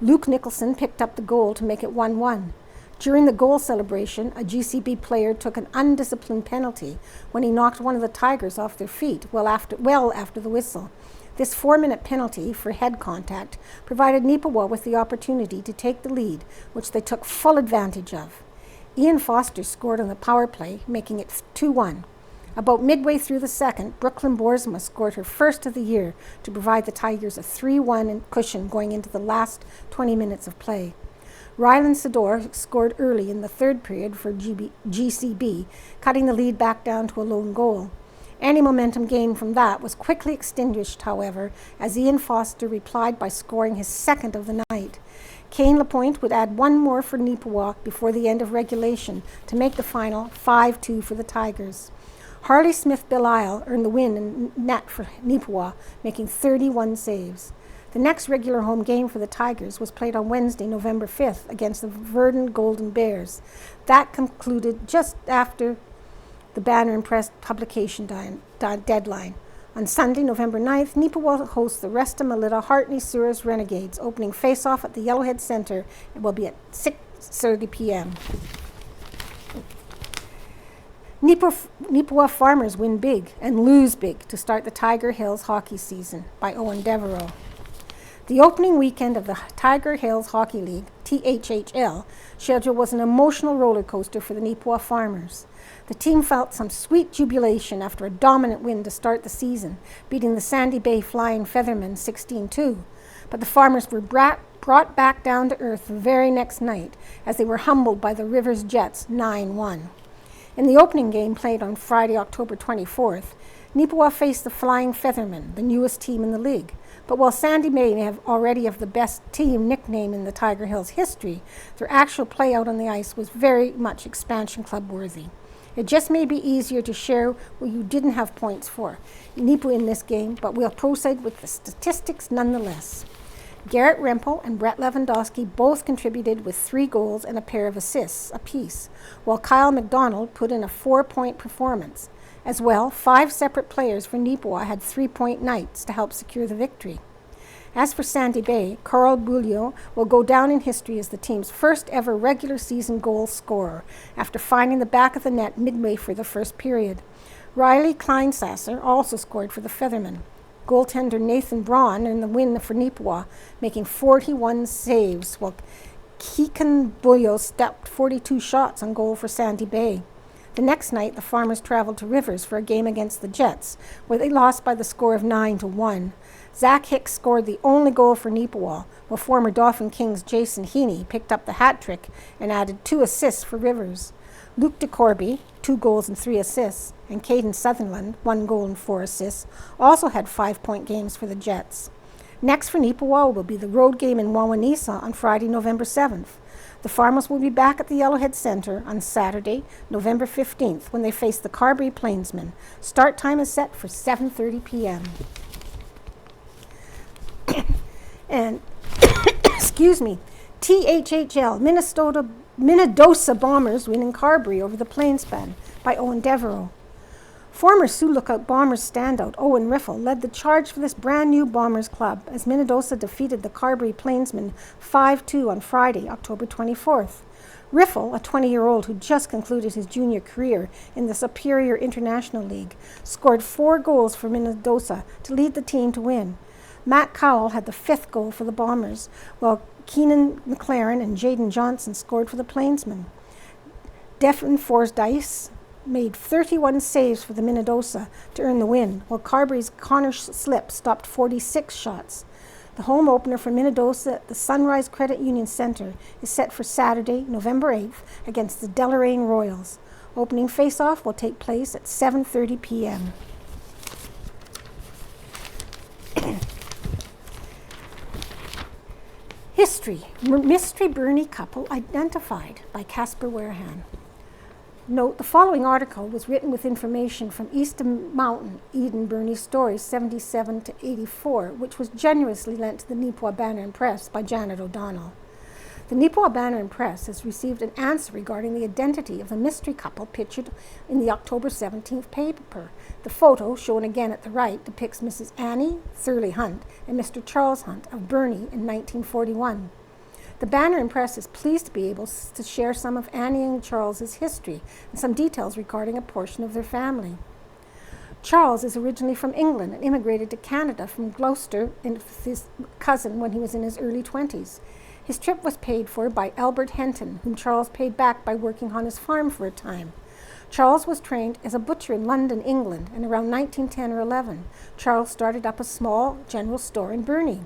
Luke Nicholson picked up the goal to make it 1-1. During the goal celebration, a GCB player took an undisciplined penalty when he knocked one of the Tigers off their feet well after the whistle. This 4-minute penalty for head contact provided Neepawa with the opportunity to take the lead, which they took full advantage of. Ian Foster scored on the power play, making it 2-1. About midway through the second, Brooklyn Boersma scored her first of the year to provide the Tigers a 3-1 cushion going into the last 20 minutes of play. Rylan Sador scored early in the third period for GCB, cutting the lead back down to a lone goal. Any momentum gained from that was quickly extinguished, however, as Ian Foster replied by scoring his second of the night. Kane Lapointe would add one more for Neepawa before the end of regulation to make the final 5-2 for the Tigers. Harley Smith-Belisle earned the win in net for Neepawa, making 31 saves. The next regular home game for the Tigers was played on Wednesday, November 5th against the Verdun Golden Bears. That concluded just after the Banner and Press publication deadline. On Sunday, November 9th, Neepawa hosts the Resta Melita Hartney Souris Renegades, opening face-off at the Yellowhead Centre. It will be at 6:30 p.m. Neepawa farmers win big and lose big to start the Tiger Hills hockey season by Owen Devereaux. The opening weekend of the Tiger Hills Hockey League, THHL, schedule was an emotional roller coaster for the Neepawa farmers. The team felt some sweet jubilation after a dominant win to start the season, beating the Sandy Bay Flying Feathermen 16-2. But the farmers were brought back down to earth the very next night as they were humbled by the Rivers Jets 9-1. In the opening game played on Friday, October 24th, Neepawa faced the Flying Feathermen, the newest team in the league. But while Sandy Bay may have already have the best team nickname in the Tiger Hills history, their actual play out on the ice was very much expansion club worthy. It just may be easier to share what you didn't have points for Neepawa in this game, but we'll proceed with the statistics nonetheless. Garrett Rempel and Brett Lewandowski both contributed with 3 goals and a pair of assists apiece, while Kyle McDonald put in a 4-point performance. As well, 5 separate players for Neepawa had 3-point nights to help secure the victory. As for Sandy Bay, Carl Bullion will go down in history as the team's first ever regular season goal scorer after finding the back of the net midway for the first period. Riley Kleinsasser also scored for the Feathermen. Goaltender Nathan Braun earned the win for Neepawa, making 41 saves, while Keegan Bullion stepped 42 shots on goal for Sandy Bay. The next night, the Farmers traveled to Rivers for a game against the Jets, where they lost by the score of 9-1. Zach Hicks scored the only goal for Neepawa, while former Dauphin Kings Jason Heaney picked up the hat trick and added 2 assists for Rivers. Luke DeCorby, 2 goals and 3 assists, and Caden Sutherland, 1 goal and 4 assists, also had 5-point games for the Jets. Next for Neepawa will be the road game in Wawanesa on Friday, November 7th. The Farmers will be back at the Yellowhead Centre on Saturday, November 15th, when they face the Carberry Plainsmen. Start time is set for 7:30 p.m. And, excuse me, THHL, Minnesota Minnedosa bombers win in Carberry over the Plainspan by Owen Devereaux. Former Sioux Lookout Bombers standout Owen Riffle led the charge for this brand new Bombers club as Minnedosa defeated the Carberry Plainsmen 5-2 on Friday, October 24th. Riffle, a 20-year-old who just concluded his junior career in the Superior International League, scored 4 goals for Minnedosa to lead the team to win. Matt Cowell had the 5th goal for the Bombers, while Keenan McLaren and Jaden Johnson scored for the Plainsmen. Devin Fordyce made 31 saves for the Minnedosa to earn the win, while Carberry's Connor Slip stopped 46 shots. The home opener for Minnedosa at the Sunrise Credit Union Centre is set for Saturday, November 8th against the Deloraine Royals. Opening face-off will take place at 7:30 p.m. History. Mystery Bernie couple identified by Casper Warehan. Note, the following article was written with information from East Mountain, Eden Bernie Stories 77 to 84, which was generously lent to the Neepawa Banner and Press by Janet O'Donnell. The Neepawa Banner and Press has received an answer regarding the identity of the mystery couple pictured in the October 17th paper. The photo, shown again at the right, depicts Mrs. Annie Thurley Hunt and Mr. Charles Hunt of Burnie in 1941. The Banner and Press is pleased to be able to share some of Annie and Charles's history and some details regarding a portion of their family. Charles is originally from England and immigrated to Canada from Gloucester with his cousin when he was in his early 20s. His trip was paid for by Albert Henton, whom Charles paid back by working on his farm for a time. Charles was trained as a butcher in London, England, and around 1910 or 11, Charles started up a small general store in Burnie.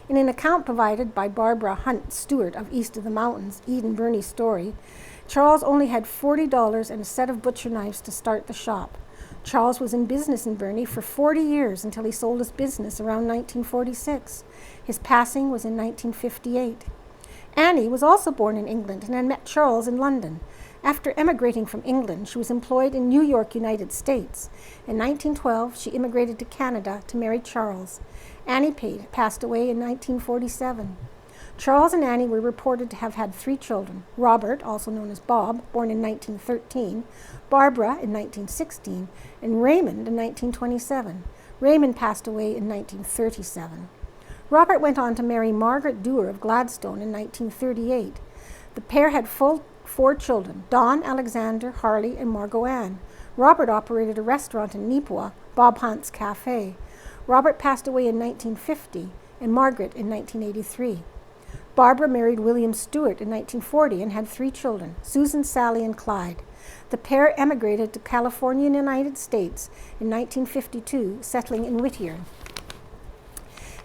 In an account provided by Barbara Hunt Stewart of East of the Mountains, Eden Burnie Story, Charles only had $40 and a set of butcher knives to start the shop. Charles was in business in Burnie for 40 years until he sold his business around 1946. His passing was in 1958. Annie was also born in England and had met Charles in London. After emigrating from England, she was employed in New York, United States. In 1912, she immigrated to Canada to marry Charles. Annie passed away in 1947. Charles and Annie were reported to have had 3 children: Robert, also known as Bob, born in 1913, Barbara in 1916, and Raymond in 1927. Raymond passed away in 1937. Robert went on to marry Margaret Dewar of Gladstone in 1938. The pair had 4 children: Don, Alexander, Harley, and Margot Ann. Robert operated a restaurant in Neepawa, Bob Hunt's Cafe. Robert passed away in 1950 and Margaret in 1983. Barbara married William Stewart in 1940 and had 3 children: Susan, Sally, and Clyde. The pair emigrated to California and the United States in 1952, settling in Whittier.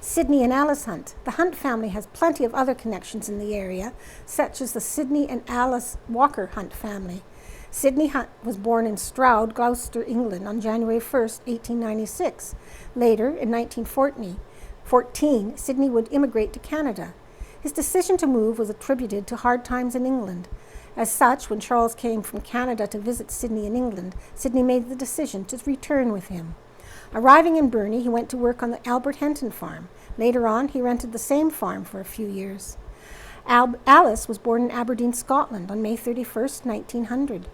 Sidney and Alice Hunt. The Hunt family has plenty of other connections in the area, such as the Sidney and Alice Walker Hunt family. Sidney Hunt was born in Stroud, Gloucester, England on January 1st, 1896. Later, in 1914, Sidney would immigrate to Canada. His decision to move was attributed to hard times in England. As such, when Charles came from Canada to visit Sidney in England, Sidney made the decision to return with him. Arriving in Burnie, he went to work on the Albert Henton farm. Later on, he rented the same farm for a few years. Alice was born in Aberdeen, Scotland on May 31st, 1900.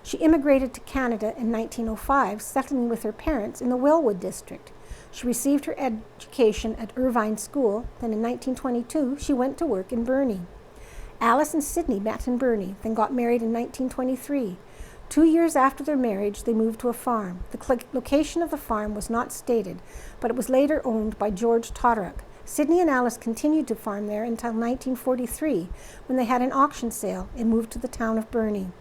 She immigrated to Canada in 1905, settling with her parents in the Wellwood district. She received her education at Irvine School. Then in 1922, she went to work in Burnie. Alice and Sidney met in Burnie, then got married in 1923. 2 years after their marriage, they moved to a farm. The location of the farm was not stated, but it was later owned by George Todorock. Sidney and Alice continued to farm there until 1943, when they had an auction sale and moved to the town of Burnie.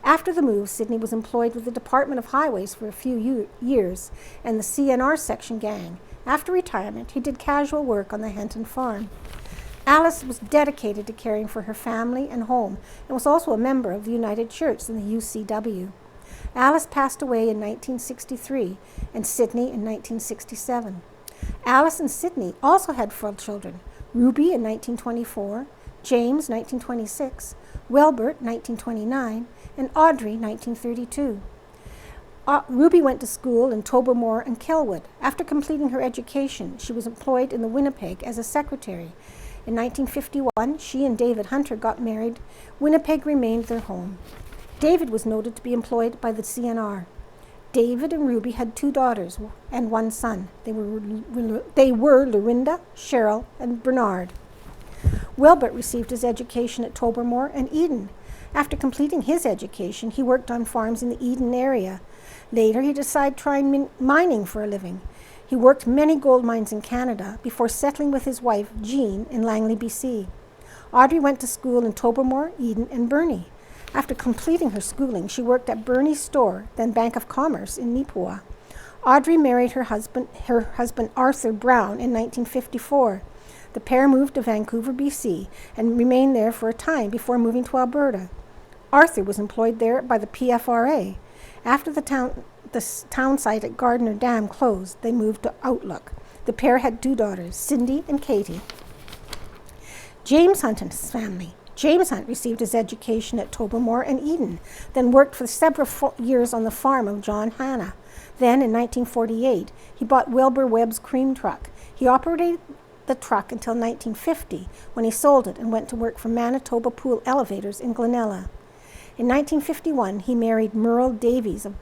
After the move, Sidney was employed with the Department of Highways for a few years and the CNR section gang. After retirement, he did casual work on the Henton farm. Alice was dedicated to caring for her family and home and was also a member of the United Church and the UCW. Alice passed away in 1963 and Sidney in 1967. Alice and Sidney also had 4 children: Ruby in 1924, James 1926, Welbert 1929, and Audrey 1932. Ruby went to school in Tobermore and Kelwood. After completing her education, she was employed in the Winnipeg as a secretary. In 1951, she and David Hunter got married. Winnipeg remained their home. David was noted to be employed by the CNR. David and Ruby had 2 daughters and 1 son. They were Lorinda, Cheryl, and Bernard. Wilbert received his education at Tobermoor and Eden. After completing his education, he worked on farms in the Eden area. Later, he decided trying mining for a living. He worked many gold mines in Canada before settling with his wife, Jean, in Langley, BC. Audrey went to school in Tobermoor, Eden, and Burnie. After completing her schooling, she worked at Burnie's store, then Bank of Commerce in Neepawa. Audrey married her husband Arthur Brown in 1954. The pair moved to Vancouver, BC, and remained there for a time before moving to Alberta. Arthur was employed there by the PFRA. After the town site at Gardner Dam closed, they moved to Outlook. The pair had 2 daughters, Cindy and Cathy. James Hunt and his family. James Hunt received his education at Tobermoor and Eden, then worked for several years on the farm of John Hanna. Then, in 1948, he bought Wilbur Webb's cream truck. He operated the truck until 1950, when he sold it and went to work for Manitoba Pool Elevators in Glenella. In 1951, he married Merle Davies of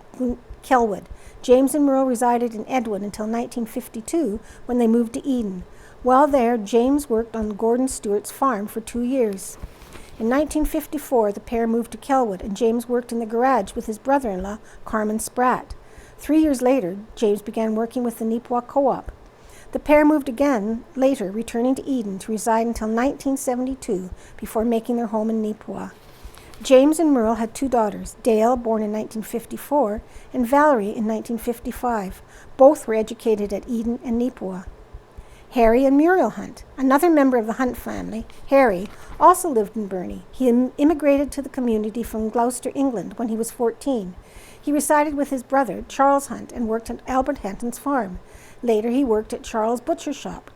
Kelwood. James and Merle resided in Edwin until 1952, when they moved to Eden. While there, James worked on Gordon Stewart's farm for 2 years. In 1954, the pair moved to Kelwood, and James worked in the garage with his brother-in-law, Carmen Spratt. 3 years later, James began working with the Neepawa Co-op. The pair moved again later, returning to Eden to reside until 1972 before making their home in Neepawa. James and Merle had 2 daughters, Dale, born in 1954, and Valerie in 1955. Both were educated at Eden and Neepawa. Harry and Muriel Hunt, another member of the Hunt family, Harry, also lived in Burnie. He immigrated to the community from Gloucester, England, when he was 14. He resided with his brother, Charles Hunt, and worked at Albert Henton's farm. Later, he worked at Charles' butcher shop.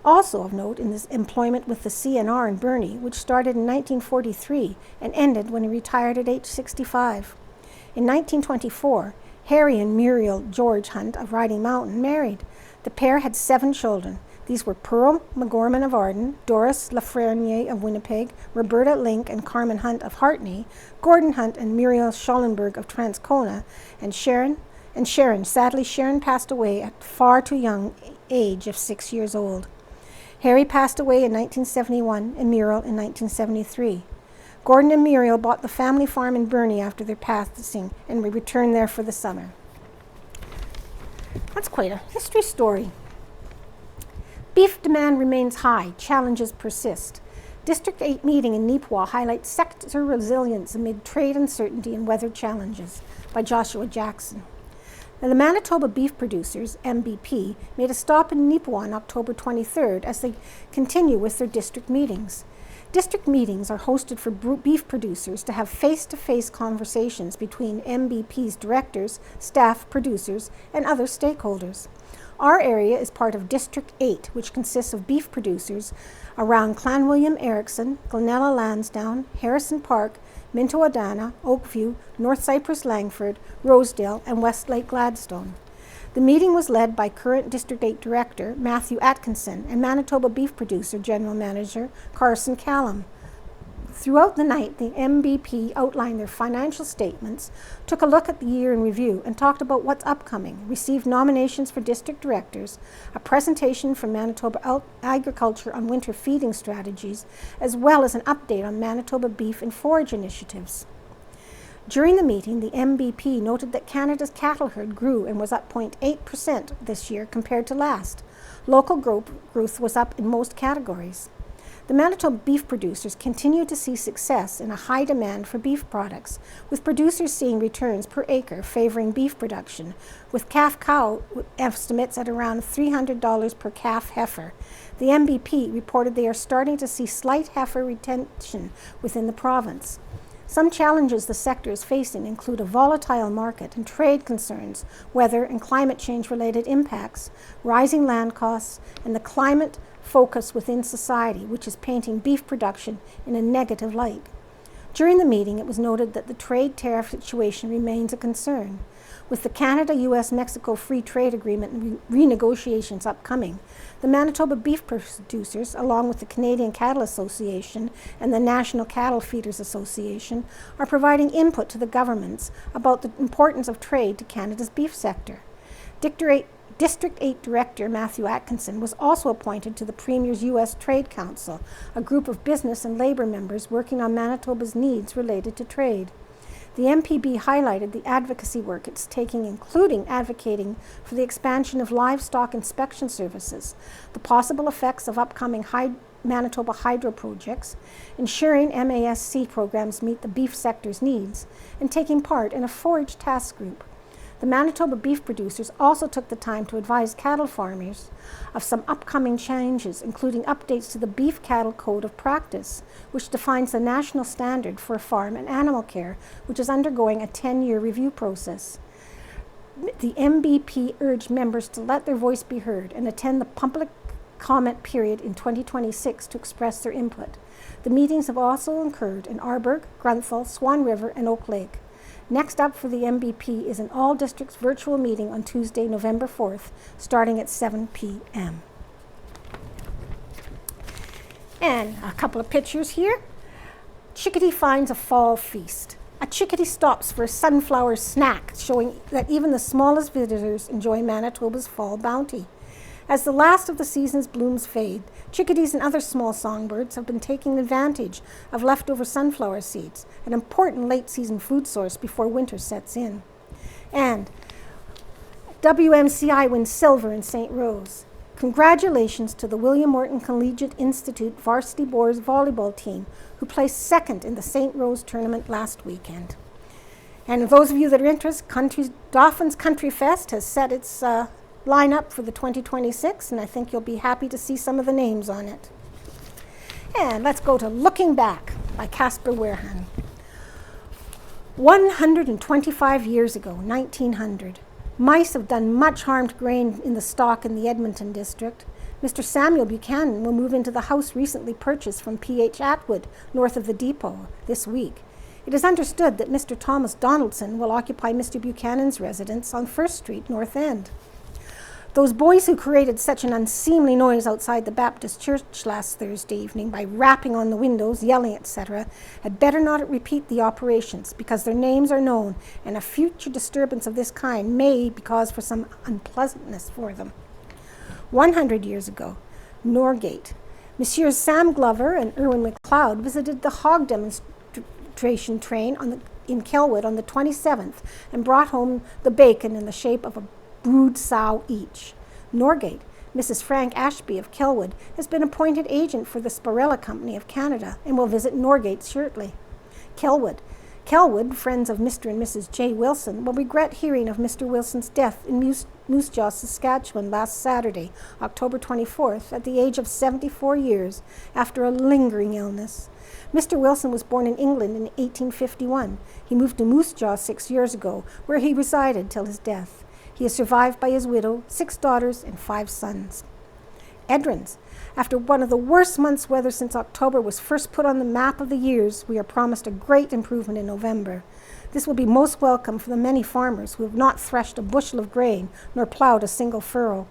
Also of note in his employment with the CNR in Burnie, which started in 1943 and ended when he retired at age 65. In 1924, Harry and Muriel George Hunt of Riding Mountain married. The pair had 7 children. These were Pearl McGorman of Arden, Doris Lafreniere of Winnipeg, Roberta Link and Carmen Hunt of Hartney, Gordon Hunt and Muriel Schollenberg of Transcona, and Sharon. Sadly, Sharon passed away at far too young age of 6 years old. Harry passed away in 1971 and Muriel in 1973. Gordon and Muriel bought the family farm in Burnie after their passing, and we returned there for the summer. That's quite a history story. Beef demand remains high. Challenges persist. District 8 meeting in Neepawa highlights sector resilience amid trade uncertainty and weather challenges, by Joshua Jackson. Now, the Manitoba Beef Producers, MBP, made a stop in Neepawa on October 23rd as they continue with their district meetings. District meetings are hosted for beef producers to have face-to-face conversations between MBP's directors, staff, producers, and other stakeholders. Our area is part of District 8, which consists of beef producers around Clanwilliam Erickson, Glenella Lansdowne, Harrison Park, Minto Adana, Oakview, North Cypress Langford, Rosedale, and Westlake Gladstone. The meeting was led by current District 8 Director Matthew Atkinson and Manitoba Beef Producer General Manager Carson Callum. Throughout the night, the MBP outlined their financial statements, took a look at the year in review, and talked about what's upcoming, received nominations for district directors, a presentation from Manitoba Agriculture on winter feeding strategies, as well as an update on Manitoba beef and forage initiatives. During the meeting, the MBP noted that Canada's cattle herd grew and was up 0.8% this year compared to last. Local growth was up in most categories. The Manitoba beef producers continue to see success in a high demand for beef products, with producers seeing returns per acre favoring beef production, with calf cow estimates at around $300 per calf heifer. The MBP reported they are starting to see slight heifer retention within the province. Some challenges the sector is facing include a volatile market and trade concerns, weather and climate change-related impacts, rising land costs, and the climate focus within society, which is painting beef production in a negative light. During the meeting, it was noted that the trade tariff situation remains a concern. With the Canada-US-Mexico Free Trade Agreement renegotiations upcoming, the Manitoba beef producers, along with the Canadian Cattle Association and the National Cattle Feeders Association, are providing input to the governments about the importance of trade to Canada's beef sector. District 8 Director Matthew Atkinson was also appointed to the Premier's U.S. Trade Council, a group of business and labor members working on Manitoba's needs related to trade. The MPB highlighted the advocacy work it's taking, including advocating for the expansion of livestock inspection services, the possible effects of upcoming Manitoba hydro projects, ensuring MASC programs meet the beef sector's needs, and taking part in a forage task group. The Manitoba beef producers also took the time to advise cattle farmers of some upcoming changes, including updates to the Beef Cattle Code of Practice, which defines the national standard for farm and animal care, which is undergoing a 10-year review process. The MBP urged members to let their voice be heard and attend the public comment period in 2026 to express their input. The meetings have also occurred in Arborg, Grunthal, Swan River, and Oak Lake. Next up for the MBP is an all-districts virtual meeting on Tuesday, November 4th, starting at 7 p.m. And a couple of pictures here. Chickadee finds a fall feast. A chickadee stops for a sunflower snack, showing that even the smallest visitors enjoy Manitoba's fall bounty. As the last of the season's blooms fade, chickadees and other small songbirds have been taking advantage of leftover sunflower seeds, an important late-season food source before winter sets in. And WMCI wins silver in St. Rose. Congratulations to the William Morton Collegiate Institute Varsity Boys volleyball team, who placed second in the St. Rose tournament last weekend. And those of you that are interested, Dauphin's Country Fest has set its line up for the 2026, and I think you'll be happy to see some of the names on it. And let's go to Looking Back by Casper Wehrhan. 125 years ago, 1900, mice have done much harm to grain in the stock in the Edmonton district. Mr. Samuel Buchanan will move into the house recently purchased from P.H. Atwood, north of the depot, this week. It is understood that Mr. Thomas Donaldson will occupy Mr. Buchanan's residence on First Street, North End. Those boys who created such an unseemly noise outside the Baptist church last Thursday evening by rapping on the windows, yelling, etc., had better not repeat the operations, because their names are known, and a future disturbance of this kind may be cause for some unpleasantness for them. 100 years ago, Norgate. Messrs. Sam Glover and Irwin McLeod visited the hog demonstration train in Kelwood on the 27th and brought home the bacon in the shape of a brood sow each. Norgate, Mrs. Frank Ashby of Kelwood, has been appointed agent for the Sparella Company of Canada and will visit Norgate shortly. Kelwood, friends of Mr. and Mrs. J. Wilson, will regret hearing of Mr. Wilson's death in Moose Jaw, Saskatchewan last Saturday, October 24th, at the age of 74 years after a lingering illness. Mr. Wilson was born in England in 1851. He moved to Moose Jaw 6 years ago, where he resided till his death. He is survived by his widow, 6 daughters, and 5 sons. Edrins. After one of the worst months' weather since October was first put on the map of the years, we are promised a great improvement in November. This will be most welcome for the many farmers who have not threshed a bushel of grain nor plowed a single furrow.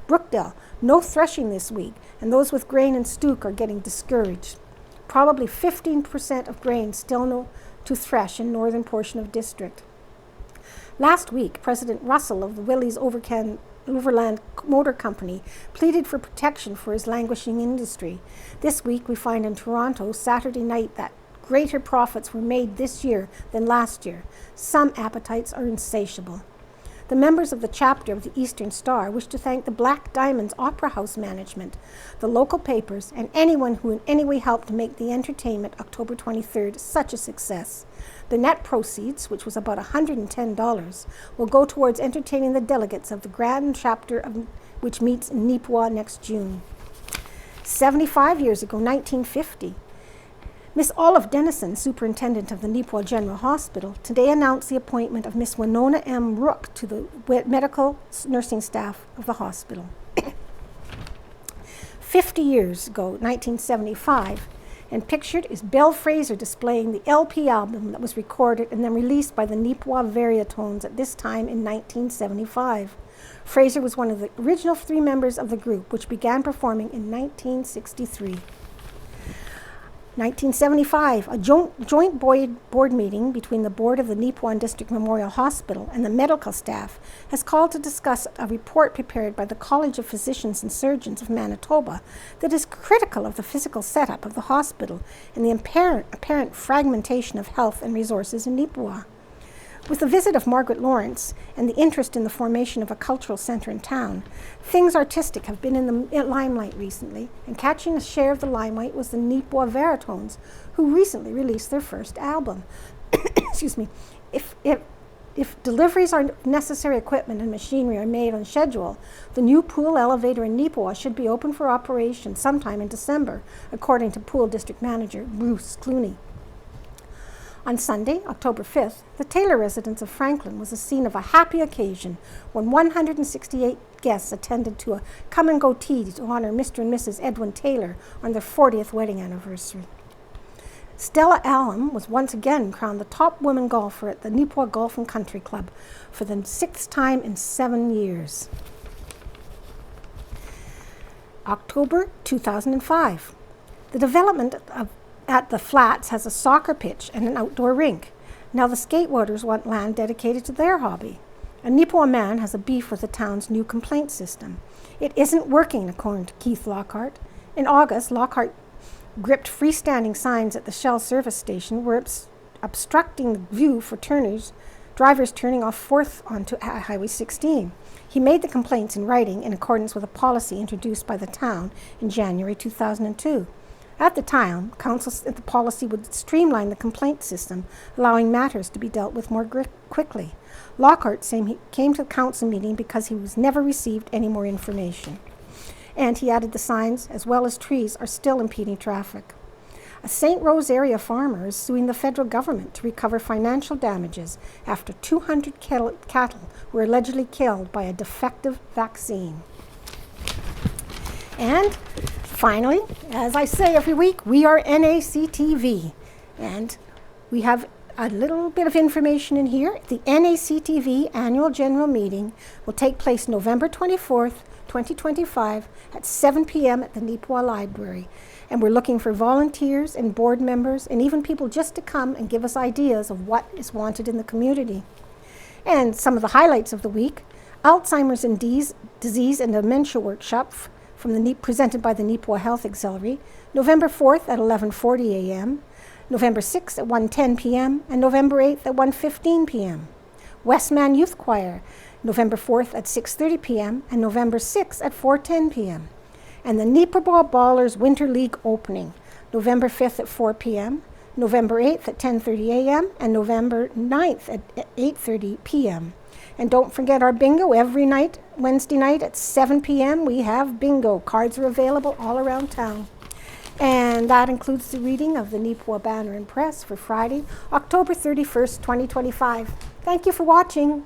Brookdale. No threshing this week, and those with grain and stook are getting discouraged. Probably 15% of grain still no to thresh in northern portion of district. Last week, President Russell of the Willys Overland Motor Company pleaded for protection for his languishing industry. This week, we find in Toronto, Saturday night, that greater profits were made this year than last year. Some appetites are insatiable. The members of the chapter of the Eastern Star wish to thank the Black Diamonds Opera House management, the local papers, and anyone who in any way helped to make the entertainment October 23rd such a success. The net proceeds, which was about $110, will go towards entertaining the delegates of the Grand Chapter, which meets in Neepawa next June. 75 years ago, 1950, Miss Olive Dennison, superintendent of the Neepawa General Hospital, today announced the appointment of Miss Winona M. Rook to the medical nursing staff of the hospital. 50 years ago, 1975, And pictured is Belle Fraser displaying the LP album that was recorded and then released by the Neepawa Variatones at this time in 1975. Fraser was one of the original 3 members of the group, which began performing in 1963. 1975, a joint board meeting between the board of the Neepawa District Memorial Hospital and the medical staff has called to discuss a report prepared by the College of Physicians and Surgeons of Manitoba that is critical of the physical setup of the hospital and the apparent fragmentation of health and resources in Neepawa. With the visit of Margaret Lawrence and the interest in the formation of a cultural centre in town, things artistic have been in the limelight recently, and catching a share of the limelight was the Neepawa Varatones, who recently released their first album. Excuse me. If deliveries of necessary equipment and machinery are made on schedule, the new pool elevator in Neepawa should be open for operation sometime in December, according to Pool District Manager Bruce Clooney. On Sunday, October 5th, the Taylor residence of Franklin was the scene of a happy occasion when 168 guests attended to a come-and-go tea to honor Mr. and Mrs. Edwin Taylor on their 40th wedding anniversary. Stella Allen was once again crowned the top woman golfer at the Neepawa Golf and Country Club for the 6th time in 7 years. October 2005. The development at the Flats has a soccer pitch and an outdoor rink. Now the skateboarders want land dedicated to their hobby. A Neepawa man has a beef with the town's new complaint system. It isn't working, according to Keith Lockhart. In August, Lockhart gripped freestanding signs at the Shell service station were obstructing the view for drivers turning off 4th onto Highway 16. He made the complaints in writing in accordance with a policy introduced by the town in January 2002. At the time, council said the policy would streamline the complaint system, allowing matters to be dealt with more quickly. Lockhart saying he came to the council meeting because he was never received any more information. And he added the signs, as well as trees, are still impeding traffic. A St. Rose area farmer is suing the federal government to recover financial damages after 200 cattle were allegedly killed by a defective vaccine. And finally, as I say every week, we are NACTV, and we have a little bit of information in here. The NACTV annual general meeting will take place November 24th, 2025 at 7 p.m. at the Neepawa Library, and we're looking for volunteers and board members and even people just to come and give us ideas of what is wanted in the community. And some of the highlights of the week: Alzheimer's and Disease and Dementia Workshop presented by the Neepawa Health Auxiliary, November 4th at 11:40 a.m., November 6th at 1:10 p.m., and November 8th at 1:15 p.m. Westman Youth Choir, November 4th at 6:30 p.m. and November 6th at 4:10 p.m. And the Neepawa Ballers Winter League opening, November 5th at 4 p.m., November 8th at 10:30 a.m., and November 9th at 8:30 p.m. And don't forget our bingo every night, Wednesday night at 7 p.m. We have bingo. Cards are available all around town. And that includes the reading of the Neepawa Banner and Press for Friday, October 31st, 2025. Thank you for watching.